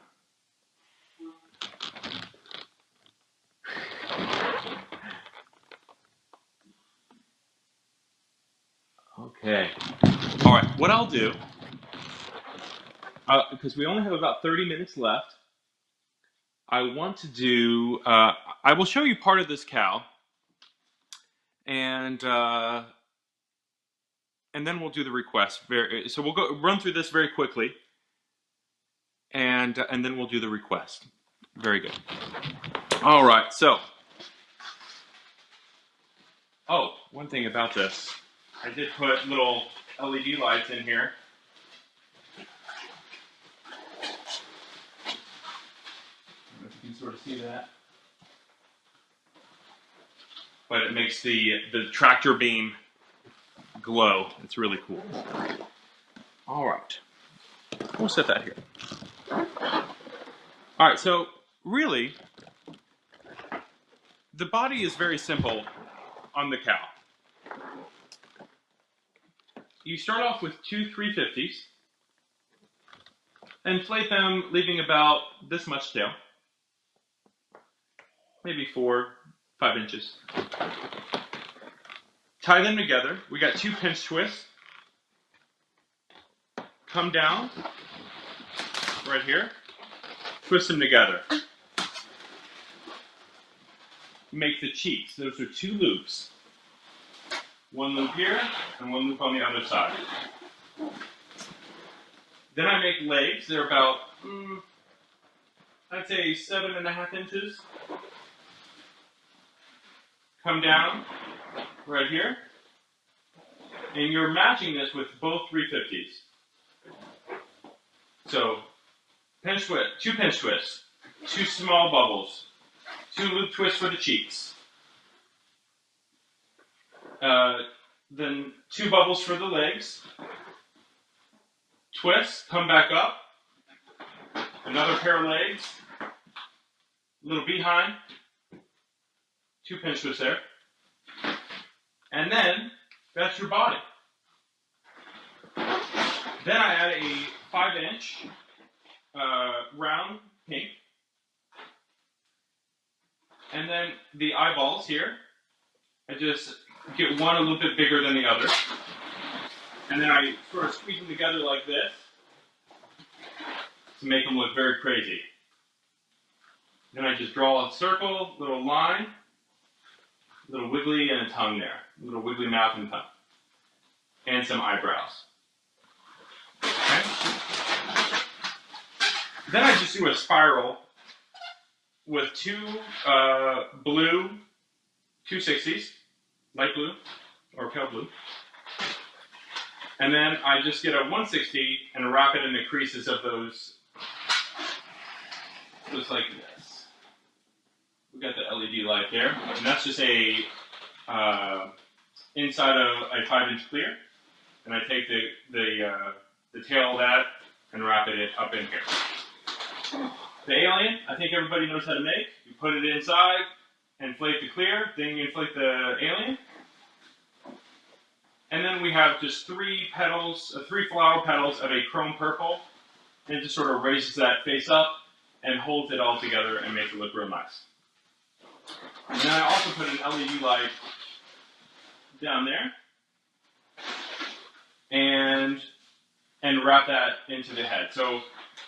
Okay. All right. What I'll do, because we only have about 30 minutes left, I want to do. I will show you part of this cow, and then we'll do the request. So we'll run through this very quickly, and then we'll do the request. Very good. All right. So, one thing about this, I did put little LED lights in here. I don't know if you can sort of see that, but it makes the tractor beam glow. It's really cool. All right. We'll set that here. All right, so really, the body is very simple on the cow. You start off with two 350s, inflate them, leaving about this much tail, maybe 4-5 inches. Tie them together. We got 2 pinch twists. Come down right here, twist them together. Make the cheeks. Those are 2 loops. One loop here and one loop on the other side. Then I make legs. They're about, I'd say 7.5 inches. Come down right here. And you're matching this with both 350s. So, pinch twist, 2 pinch twists, 2 small bubbles, 2 loop twists for the cheeks. Then 2 bubbles for the legs. Twist, come back up. Another pair of legs. Little behind. 2 pinch twists there. And then, that's your body. Then I add a 5-inch round pink. And then the eyeballs here, I just get one a little bit bigger than the other. And then I sort of squeeze them together like this to make them look very crazy. Then I just draw a circle, little line, little wiggly and a tongue there. Little wiggly mouth and tongue. And some eyebrows. Okay? Then I just do a spiral with 2 blue 260s, light blue or pale blue. And then I just get a 160 and wrap it in the creases of those, just like this. We got the LED light there, and that's just a inside of a 5-inch clear. And I take the tail of that and wrap it up in here. The alien, I think everybody knows how to make. You put it inside, inflate the clear, then you inflate the alien. And then we have just 3 flower petals of a chrome purple. And it just sort of raises that face up and holds it all together and makes it look real nice. And then I also put an LED light down there. And wrap that into the head. So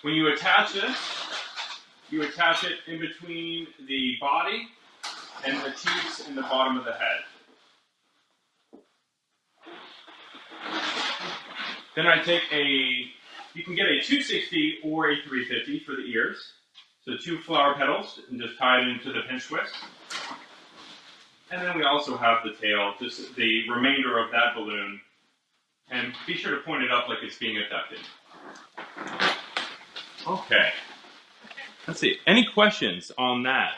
when you attach this, you attach it in between the body and the teeth in the bottom of the head. Then I take you can get a 260 or a 350 for the ears. So 2 flower petals and just tie it into the pinch twist. And then we also have the tail, just the remainder of that balloon. And be sure to point it up like it's being abducted. Okay. Let's see. Any questions on that?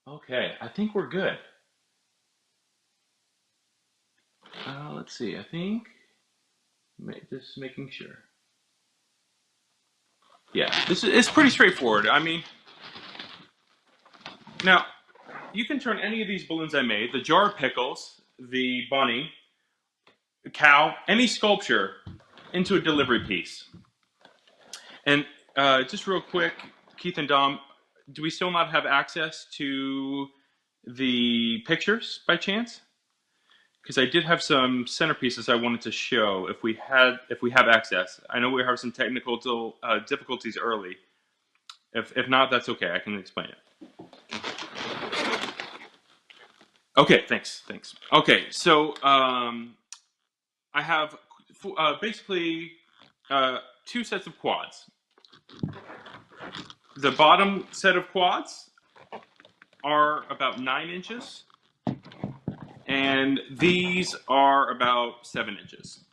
Okay, I think we're good. Let's see. I think just making sure. Yeah, it's pretty straightforward. I mean, now you can turn any of these balloons I made, the jar of pickles, the bunny, the cow, any sculpture, into a delivery piece. And just real quick, Keith and Dom, do we still not have access to the pictures by chance? Because I did have some centerpieces I wanted to show if we have access. I know we have some technical difficulties early. If not, that's okay. I can explain it. Okay, thanks. Okay, so I have basically 2 sets of quads. The bottom set of quads are about 9 inches, and these are about 7 inches.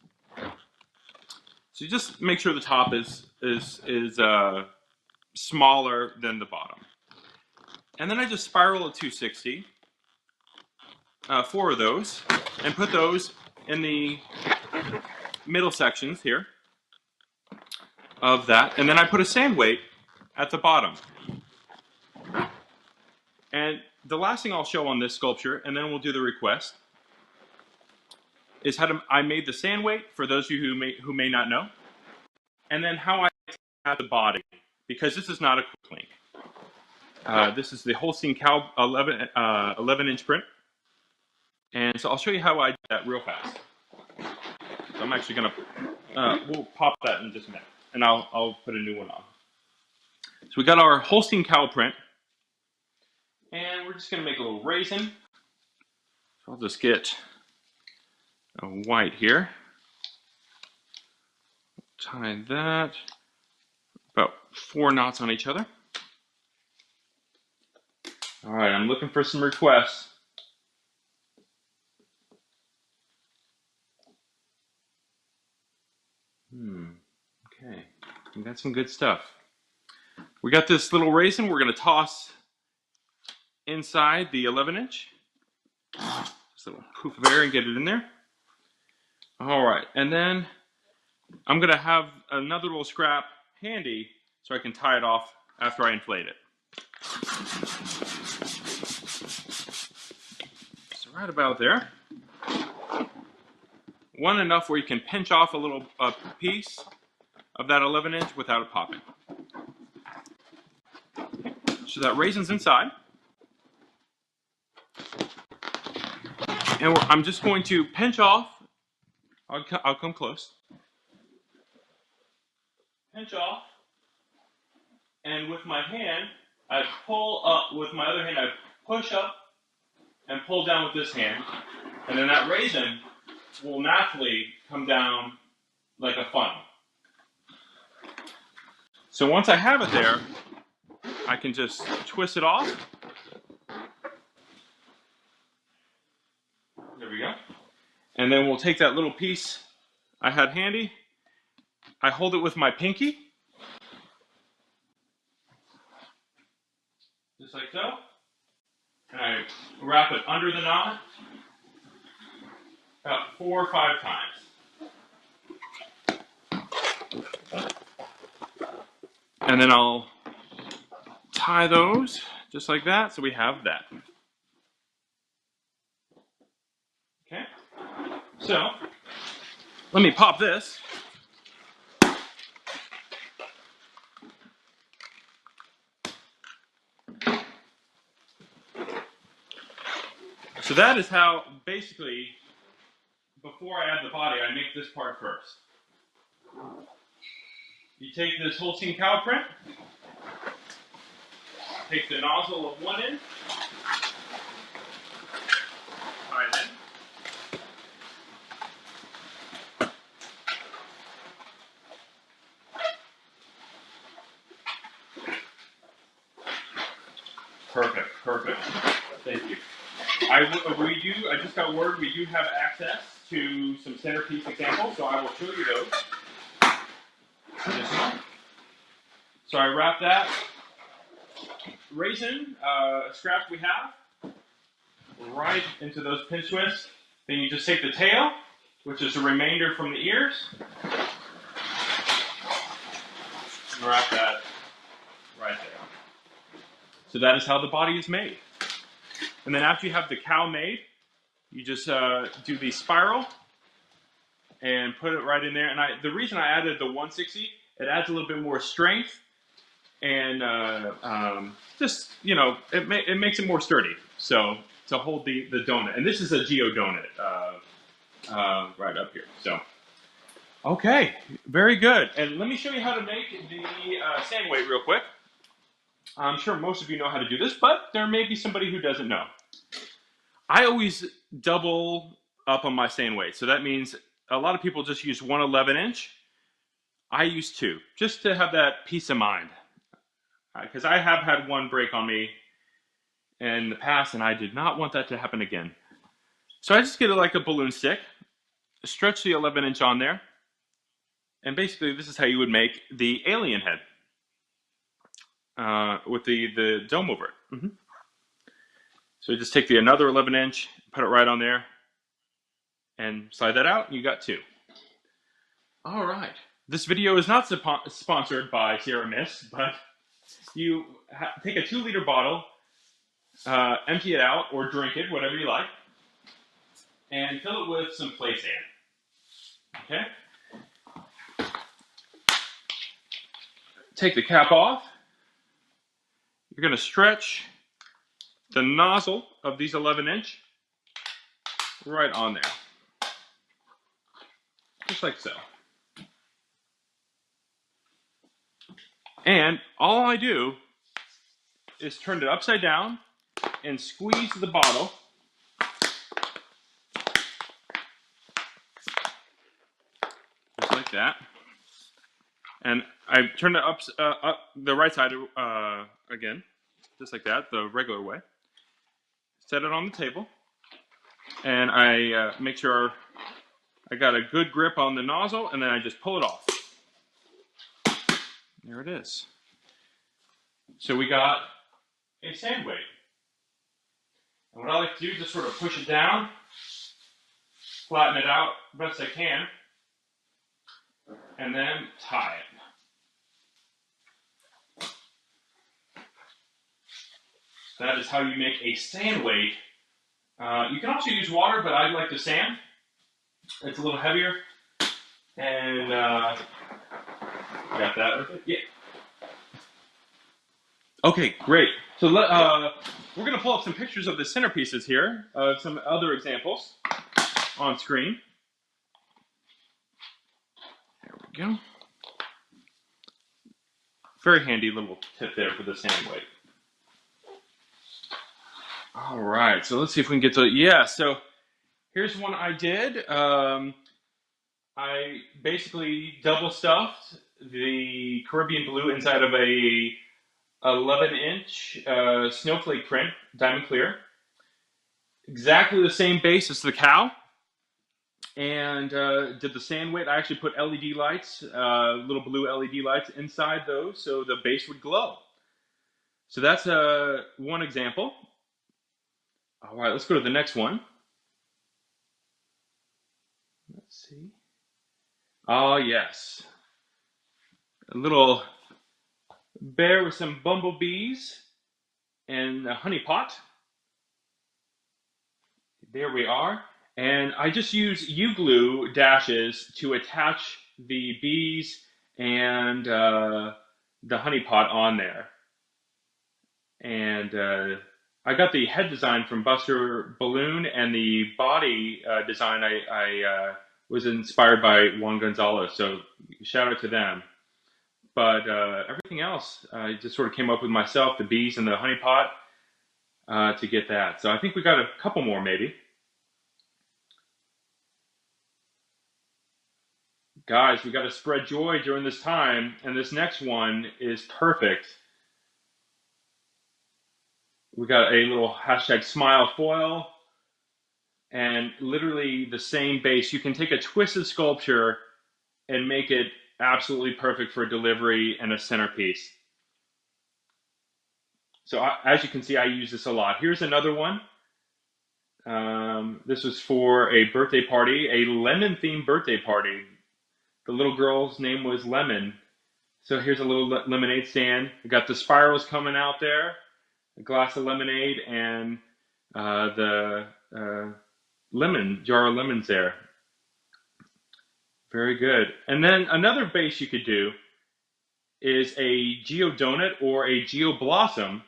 So just make sure the top is smaller than the bottom. And then I just spiral a 260, 4 of those, and put those in the middle sections here of that. And then I put a sand weight at the bottom. And the last thing I'll show on this sculpture, and then we'll do the request, is how I made the sand weight, for those of you who may not know, and then how I attach the body, because this is not a quick link. This is the Holstein Cow 11-inch print. And so I'll show you how I do that real fast. So I'm actually going to, we'll pop that in just a minute, and I'll put a new one on. So we got our Holstein cow print, and we're just going to make a little raisin. So I'll just get a white here. Tie that, about 4 knots on each other. All right, I'm looking for some requests. Okay, we got some good stuff. We got this little raisin we're going to toss inside the 11-inch. Just a little poof of air and get it in there. All right, and then I'm going to have another little scrap handy so I can tie it off after I inflate it. So right about there. One enough where you can pinch off a little piece of that 11-inch without it popping. So that raisin's inside. And I'm just going to pinch off. I'll come close. Pinch off. And with my hand, I pull up. With my other hand, I push up and pull down with this hand. And then that raisin will naturally come down like a funnel. So once I have it there, I can just twist it off. There we go. And then we'll take that little piece I had handy. I hold it with my pinky. Just like so. And I wrap it under the knot about 4 or 5 times. And then I'll tie those just like that, so we have that. Okay, so let me pop this. So that is how, basically, before I add the body, I make this part first. You take this Holstein cow print, take the nozzle of one end, tie it in. Perfect, perfect. Thank you. I just got word we do have access to some centerpiece examples, so I will show you those. So I wrap that raisin scraps we have right into those pinch twists. Then you just take the tail, which is the remainder from the ears, and wrap that right there. So that is how the body is made. And then after you have the cow made, you just do the spiral and put it right in there. And the reason I added the 160, it adds a little bit more strength, and just, you know, it makes it more sturdy. So to hold the donut. And this is a Geo donut right up here. So, okay, very good. And let me show you how to make the sand weight real quick. I'm sure most of you know how to do this, but there may be somebody who doesn't know. I always double up on my sand weight. So that means a lot of people just use 1/11 inch. I use 2, just to have that peace of mind. Because I have had one break on me in the past, and I did not want that to happen again. So I just get it like a balloon stick, stretch the 11 inch on there, and basically this is how you would make the alien head with the dome over it. So you just take another 11 inch, put it right on there, and slide that out, and you got 2. All right. This video is not sponsored by Sierra Mist, but you take a 2-liter bottle, empty it out, or drink it, whatever you like, and fill it with some play sand. Okay? Take the cap off. You're going to stretch the nozzle of these 11 inch right on there. Just like so. And all I do is turn it upside down and squeeze the bottle just like that. And I turn it up the right side again, just like that, the regular way. Set it on the table, and I make sure I got a good grip on the nozzle, and then I just pull it off. There it is. So we got a sand weight. And what I like to do is just sort of push it down, flatten it out best I can, and then tie it. That is how you make a sand weight. You can also use water, but I like the sand. It's a little heavier. And got that? Yeah. Okay, great. So we're going to pull up some pictures of the centerpieces here, of some other examples on screen. There we go. Very handy little tip there for the sand weight. All right, so let's see if we can get to it. Yeah, so here's one I did. I basically double stuffed the Caribbean blue inside of a 11-inch snowflake print, diamond clear. Exactly the same base as the cow. And did the sand weight. I actually put LED lights, little blue LED lights inside those so the base would glow. So that's one example. All right, let's go to the next one. Let's see. Oh, yes. A little bear with some bumblebees and a honey pot. There we are. And I just use U-glue dashes to attach the bees and the honey pot on there. And I got the head design from Buster Balloon, and the body design I was inspired by Juan Gonzalez. So shout out to them. but everything else I just sort of came up with myself, the bees and the honey pot, to get that. So I think we got a couple more maybe. Guys, we got to spread joy during this time, and this next one is perfect. We got a little hashtag smile foil, and literally the same base. You can take a twisted sculpture and make it absolutely perfect for delivery and a centerpiece. So as you can see, I use this a lot. Here's another one. This was for a birthday party, a lemon-themed birthday party. The little girl's name was Lemon. So here's a little lemonade stand. We got the spirals coming out there, a glass of lemonade, and the lemon, jar of lemons there. Very good. And then another base you could do is a Geo Donut or a Geo Blossom.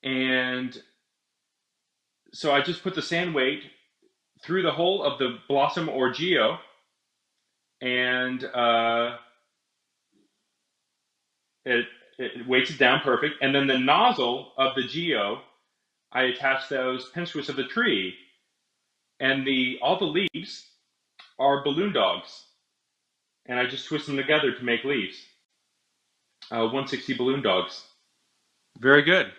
And so I just put the sand weight through the hole of the Blossom or Geo, and it weights it down perfect. And then the nozzle of the Geo, I attach those pin screws of the tree, and all the leaves are balloon dogs, and I just twist them together to make leaves. 160 balloon dogs. Very good.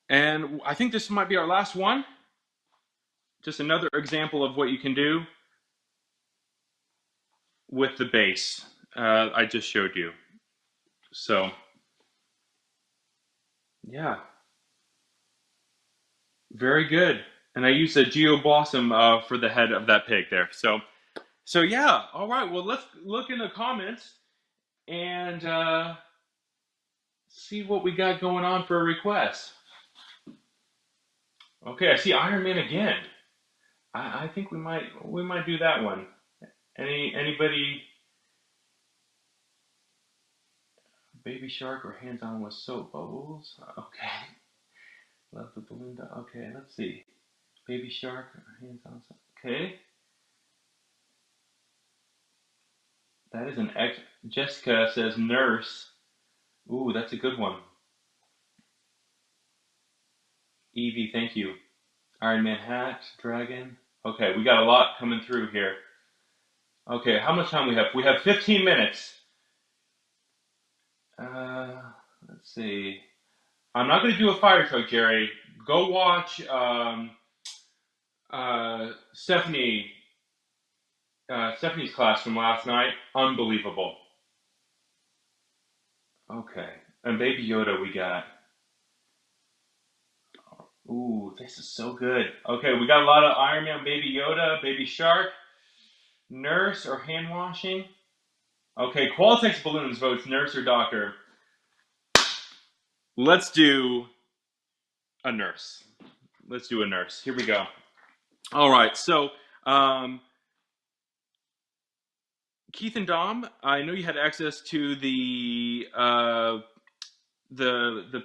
And I think this might be our last one. Just another example of what you can do with the base I just showed you. So, yeah. Very good. And I used a Geo Blossom for the head of that pig there. So yeah. All right. Well, let's look in the comments and see what we got going on for a request. Okay, I see Iron Man again. I think we might do that one. Anybody? Baby shark or hands on with soap bubbles? Okay. Love the balloon dog. Okay, let's see. Baby shark or hands on soap. Okay. That is an X. Jessica says nurse. Ooh, that's a good one. Evie, thank you. Iron Man hat, dragon. Okay, we got a lot coming through here. Okay, how much time we have? We have 15 minutes. Let's see. I'm not going to do a fire truck, Jerry. Go watch Stephanie's class from last night. Unbelievable. Okay, and Baby Yoda we got. Ooh, this is so good. Okay, we got a lot of Iron Man, Baby Yoda, Baby Shark, nurse or hand washing. Okay, Qualitex Balloons votes nurse or doctor. Let's do a nurse. Let's do a nurse. Here we go. All right, so Keith and Dom, I know you had access to the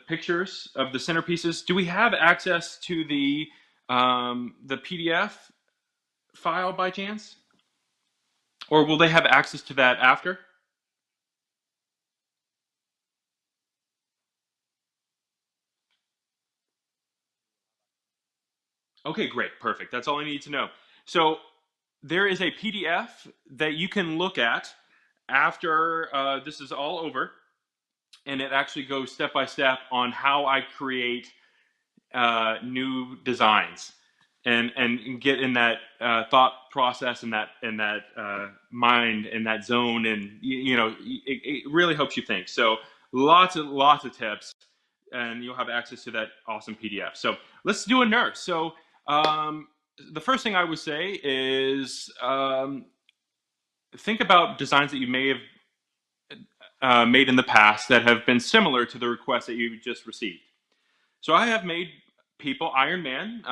pictures of the centerpieces. Do we have access to the PDF file by chance? Or will they have access to that after? Okay, great, perfect. That's all I need to know. So there is a PDF that you can look at after this is all over, and it actually goes step by step on how I create new designs and get in that thought process and that mind and that zone, and it really helps you think. So lots of tips, and you'll have access to that awesome PDF. So let's do a nurse. So the first thing I would say is think about designs that you may have made in the past that have been similar to the request that you just received. So I have made people. Iron Man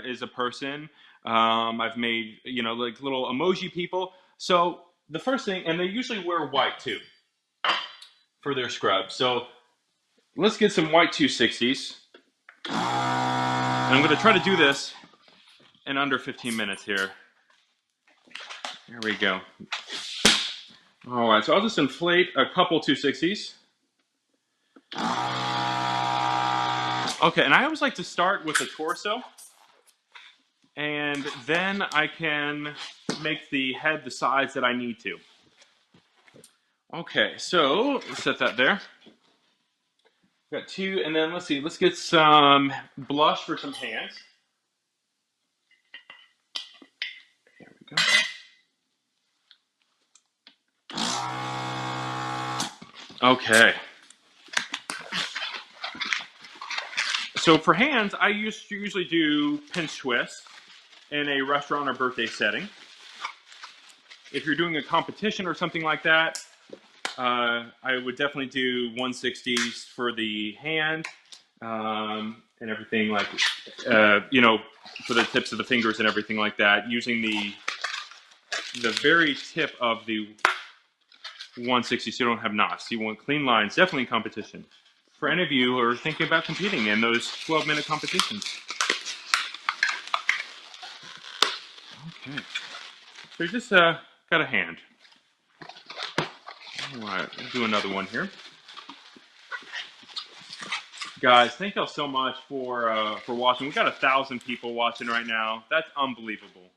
is a person. I've made like little emoji people. So the first thing, and they usually wear white too for their scrub. So let's get some white 260s. And I'm going to try to do this in under 15 minutes here. There we go. All right, so I'll just inflate a couple 260s. Okay, and I always like to start with the torso, and then I can make the head the size that I need to. Okay, so let's set that there. Got two, and then let's see, let's get some blush for some hands. There we go. Okay. So for hands, I usually do pinch twist in a restaurant or birthday setting. If you're doing a competition or something like that, I would definitely do 160s for the hand and everything, like, you know, for the tips of the fingers and everything like that, using the very tip of the 160 so you don't have knots. You want clean lines, definitely in competition. For any of you who are thinking about competing in those 12-minute competitions. Okay. So you just got a hand. All right, we'll do another one here. Guys, thank y'all so much for watching. We've got 1,000 people watching right now. That's unbelievable.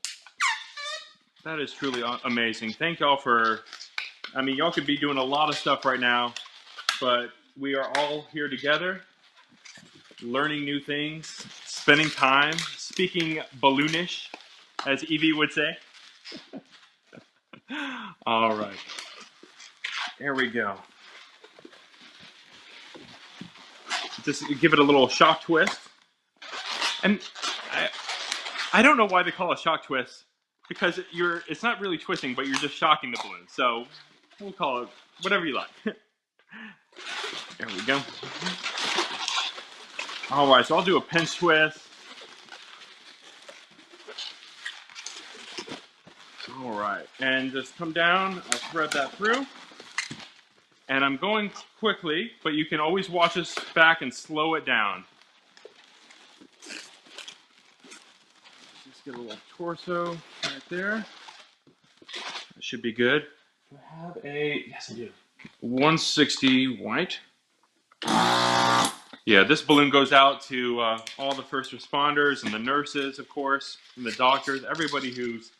That is truly amazing. Thank y'all for, I mean, y'all could be doing a lot of stuff right now, but we are all here together, learning new things, spending time, speaking balloonish, as Evie would say. All right. There we go. Just give it a little shock twist. And I don't know why they call it shock twist, because it's not really twisting, but you're just shocking the balloon. So we'll call it whatever you like. There we go. All right, so I'll do a pinch twist. All right, and just come down, I thread that through. And I'm going quickly, but you can always watch this back and slow it down. Just get a little torso right there. That should be good. Do I have a, yes I do, 160 white. Yeah, this balloon goes out to all the first responders and the nurses, of course, and the doctors, everybody who's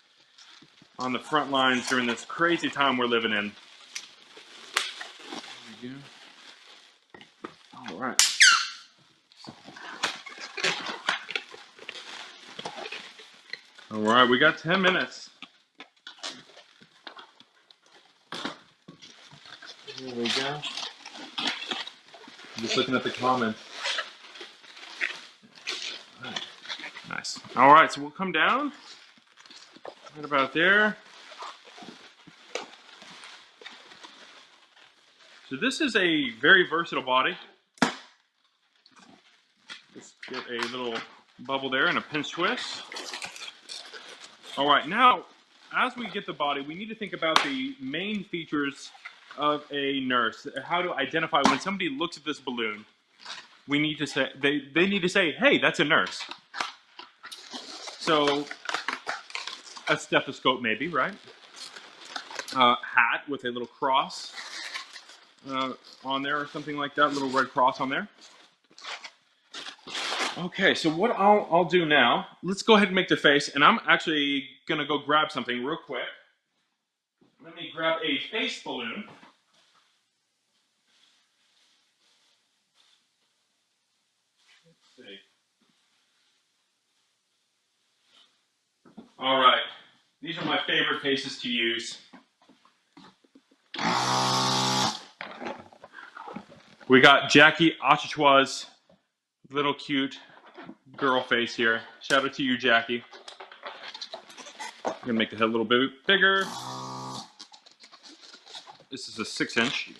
on the front lines during this crazy time we're living in. There we go. All right. All right, we got 10 minutes. Here we go. I'm just looking at the comments. All right. Nice. All right, so we'll come down right about there. So this is a very versatile body. Let's get a little bubble there and a pinch twist. All right, now, as we get the body, we need to think about the main features of a nurse. How to identify when somebody looks at this balloon. We need to say, they need to say, hey, that's a nurse. So, a stethoscope maybe, right? Hat with a little cross on there or something like that, little red cross on there. Okay, so what I'll do now, let's go ahead and make the face, and I'm actually gonna go grab something real quick. Let me grab a face balloon. Let's see. All right, these are my favorite faces to use. We got Jackie Achichua's little cute girl face here. Shout out to you, Jackie. I'm gonna make the head a little bit bigger. This is a 6-inch. Yeah,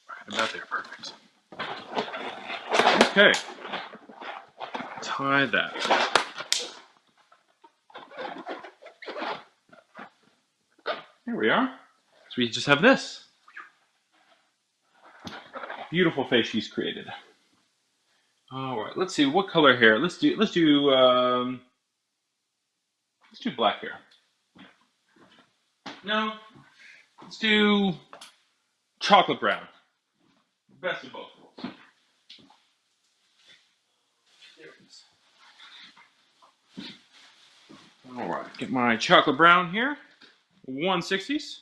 right about there, perfect. Okay, tie that. There we are. So we just have this beautiful face she's created. All right, let's see what color hair. Let's do black hair. No, Let's do chocolate brown. Best of both worlds. There it is. All right, get my chocolate brown here. 160s.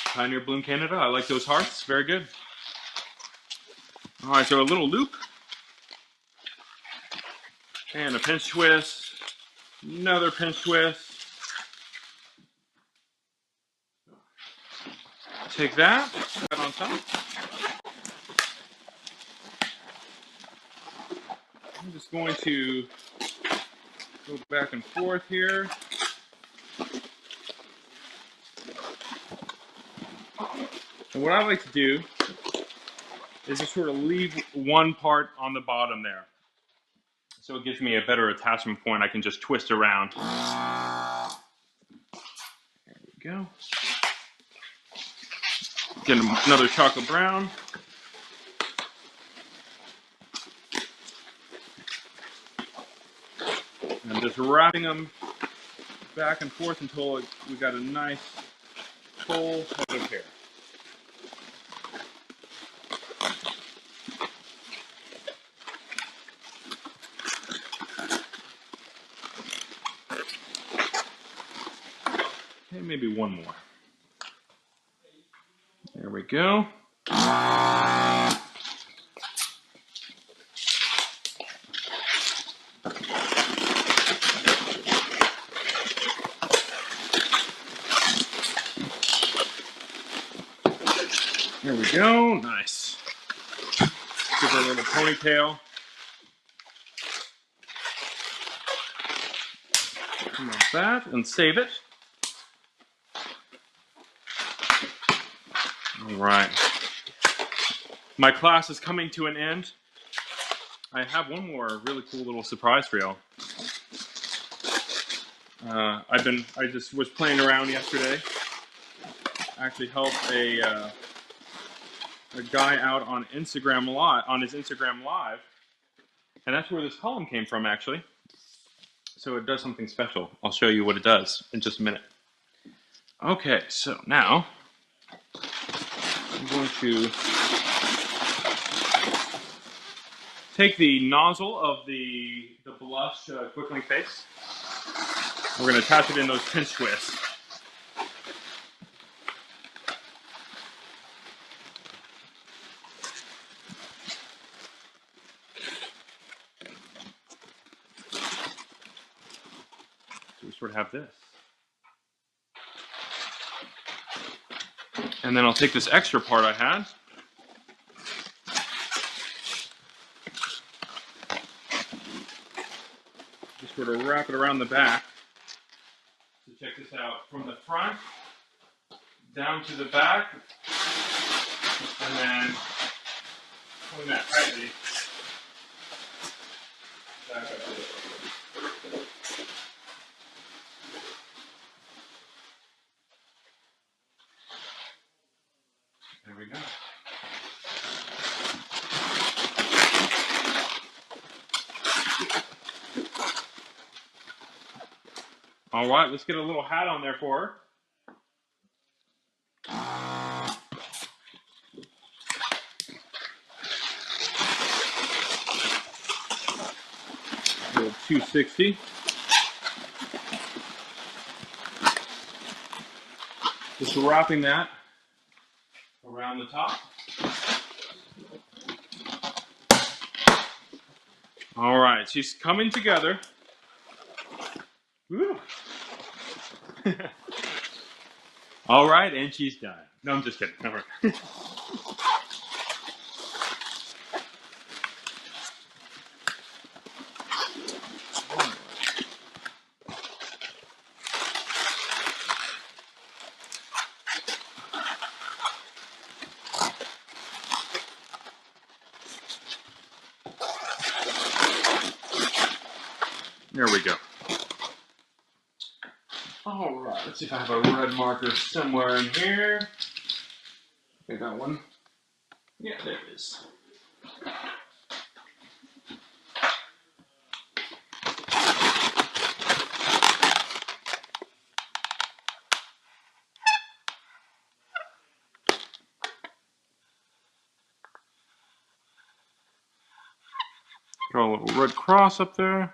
Pioneer Bloom Canada. I like those hearts. Very good. All right, so a little loop. And a pinch twist. Another pinch twist. Take that. Put that on top. I'm just going to go back and forth here. And what I like to do is just sort of leave one part on the bottom there. So it gives me a better attachment point. I can just twist around. There we go. Get another chocolate brown. And just wrapping them back and forth until we got a nice full head of hair. Okay, maybe one more. There we go. There we go. Nice. Give her a little ponytail. Come on, that and save it. All right. My class is coming to an end. I have one more really cool little surprise for y'all. I just was playing around yesterday. Actually helped a guy out on Instagram Live, on his Instagram Live, and that's where this column came from, actually. So it does something special. I'll show you what it does in just a minute. Okay, so now I'm going to take the nozzle of the blush Quick Link base. We're going to attach it in those pinch twists. So we sort of have this. And then I'll take this extra part I had. Just sort of wrap it around the back. So check this out. From the front down to the back. And then pulling that tightly back up to it. There we go. All right, let's get a little hat on there for her. A little 260. Just wrapping that around the top. All right, she's coming together. Woo. All right, and she's done. No, I'm just kidding. All right. There we go. All right, let's see if I have a red marker somewhere in here. I got one. Yeah, there it is. Draw a little red cross up there.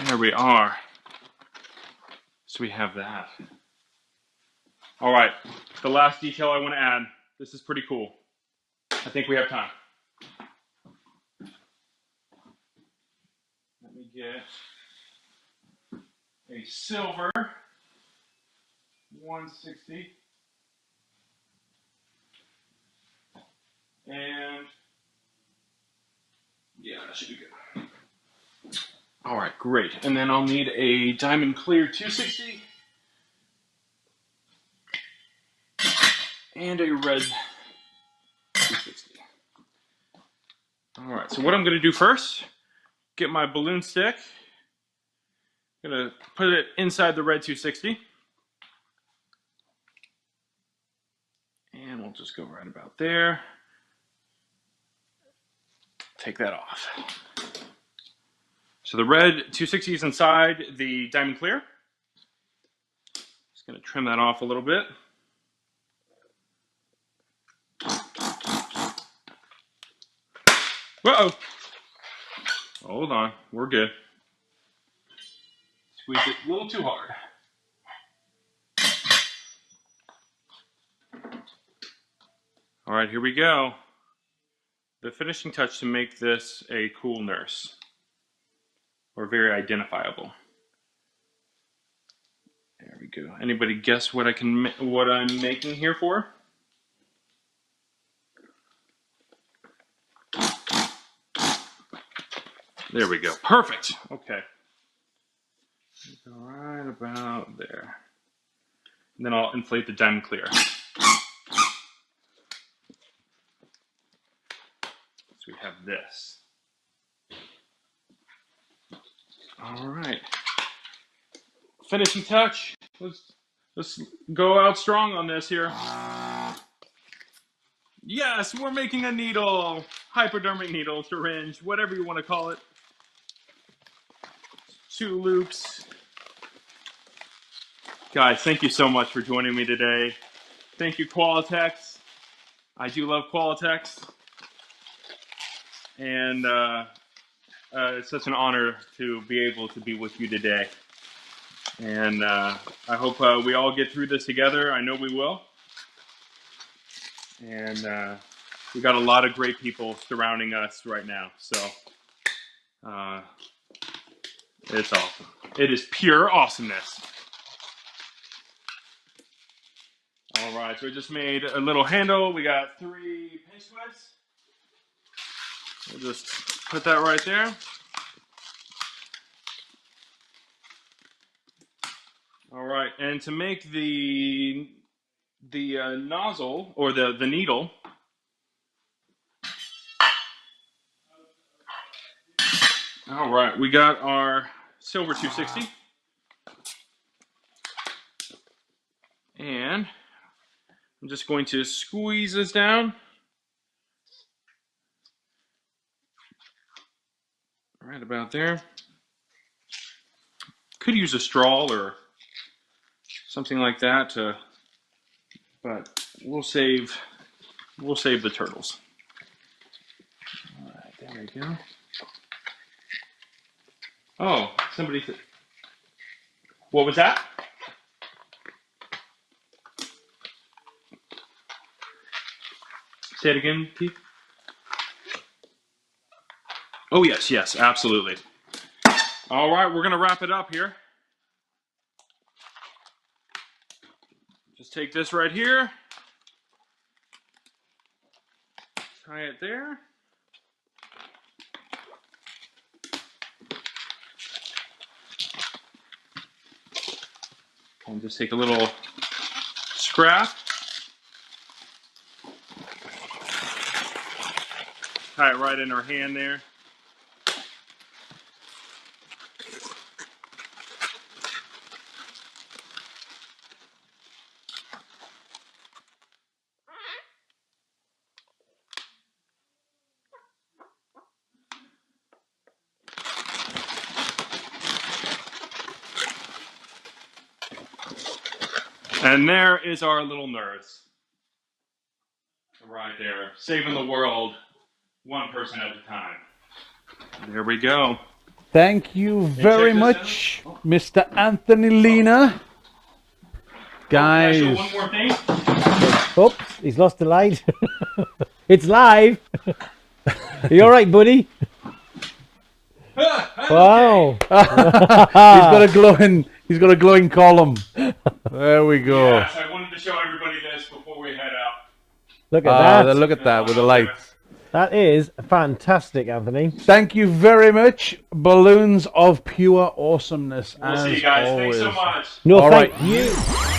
There we are. So we have that. All right, the last detail I want to add. This is pretty cool. I think we have time. Let me get a silver 160. And yeah, that should be good. All right, great. And then I'll need a diamond clear 260 and a red 260. All right, so what I'm going to do first, get my balloon stick. I'm going to put it inside the red 260. And we'll just go right about there. Take that off. So the red 260 is inside the diamond clear. Just going to trim that off a little bit. Uh-oh. Hold on, we're good. Squeeze it a little too hard. All right, here we go. The finishing touch to make this a cool nurse, or very identifiable. There we go. Anybody guess what I'm making here for? There we go. Perfect. Okay. Go right about there. And then I'll inflate the diamond clear. So we have this. All right. Finishing touch. Let's go out strong on this here. Yes, we're making a needle. Hypodermic needle, syringe, whatever you want to call it. 2 loops. Guys, thank you so much for joining me today. Thank you, Qualitex. I do love Qualitex. And it's such an honor to be able to be with you today. And I hope we all get through this together. I know we will. And we got a lot of great people surrounding us right now. So it's awesome. It is pure awesomeness. All right, so we just made a little handle. We got 3 pinch threads. We'll just put that right there. All right, and to make the nozzle or the needle, all right, we got our silver 260, and I'm just going to squeeze this down. Right about there. Could use a straw or something like that, but we'll save the turtles. All right, there we go. Oh, somebody said, what was that? Say it again, Keith. Oh, yes, absolutely. All right, we're going to wrap it up here. Just take this right here. Tie it there. And just take a little scrap. Tie it right in our hand there. And there is our little nurse. Right there. Saving the world one person at a time. There we go. Thank you very much, Mr. Anthony Lena. Guys. Can I show one more thing? Oops, he's lost the light. It's live. Are you all right, buddy? Wow. He's got a glowing column. There we go. Yes, I wanted to show everybody this before we head out. Look at that. Look at that with the lights. That is fantastic, Anthony. Thank you very much. Balloons of pure awesomeness. We'll see you guys. Always. Thanks so much. No, All thank right. you.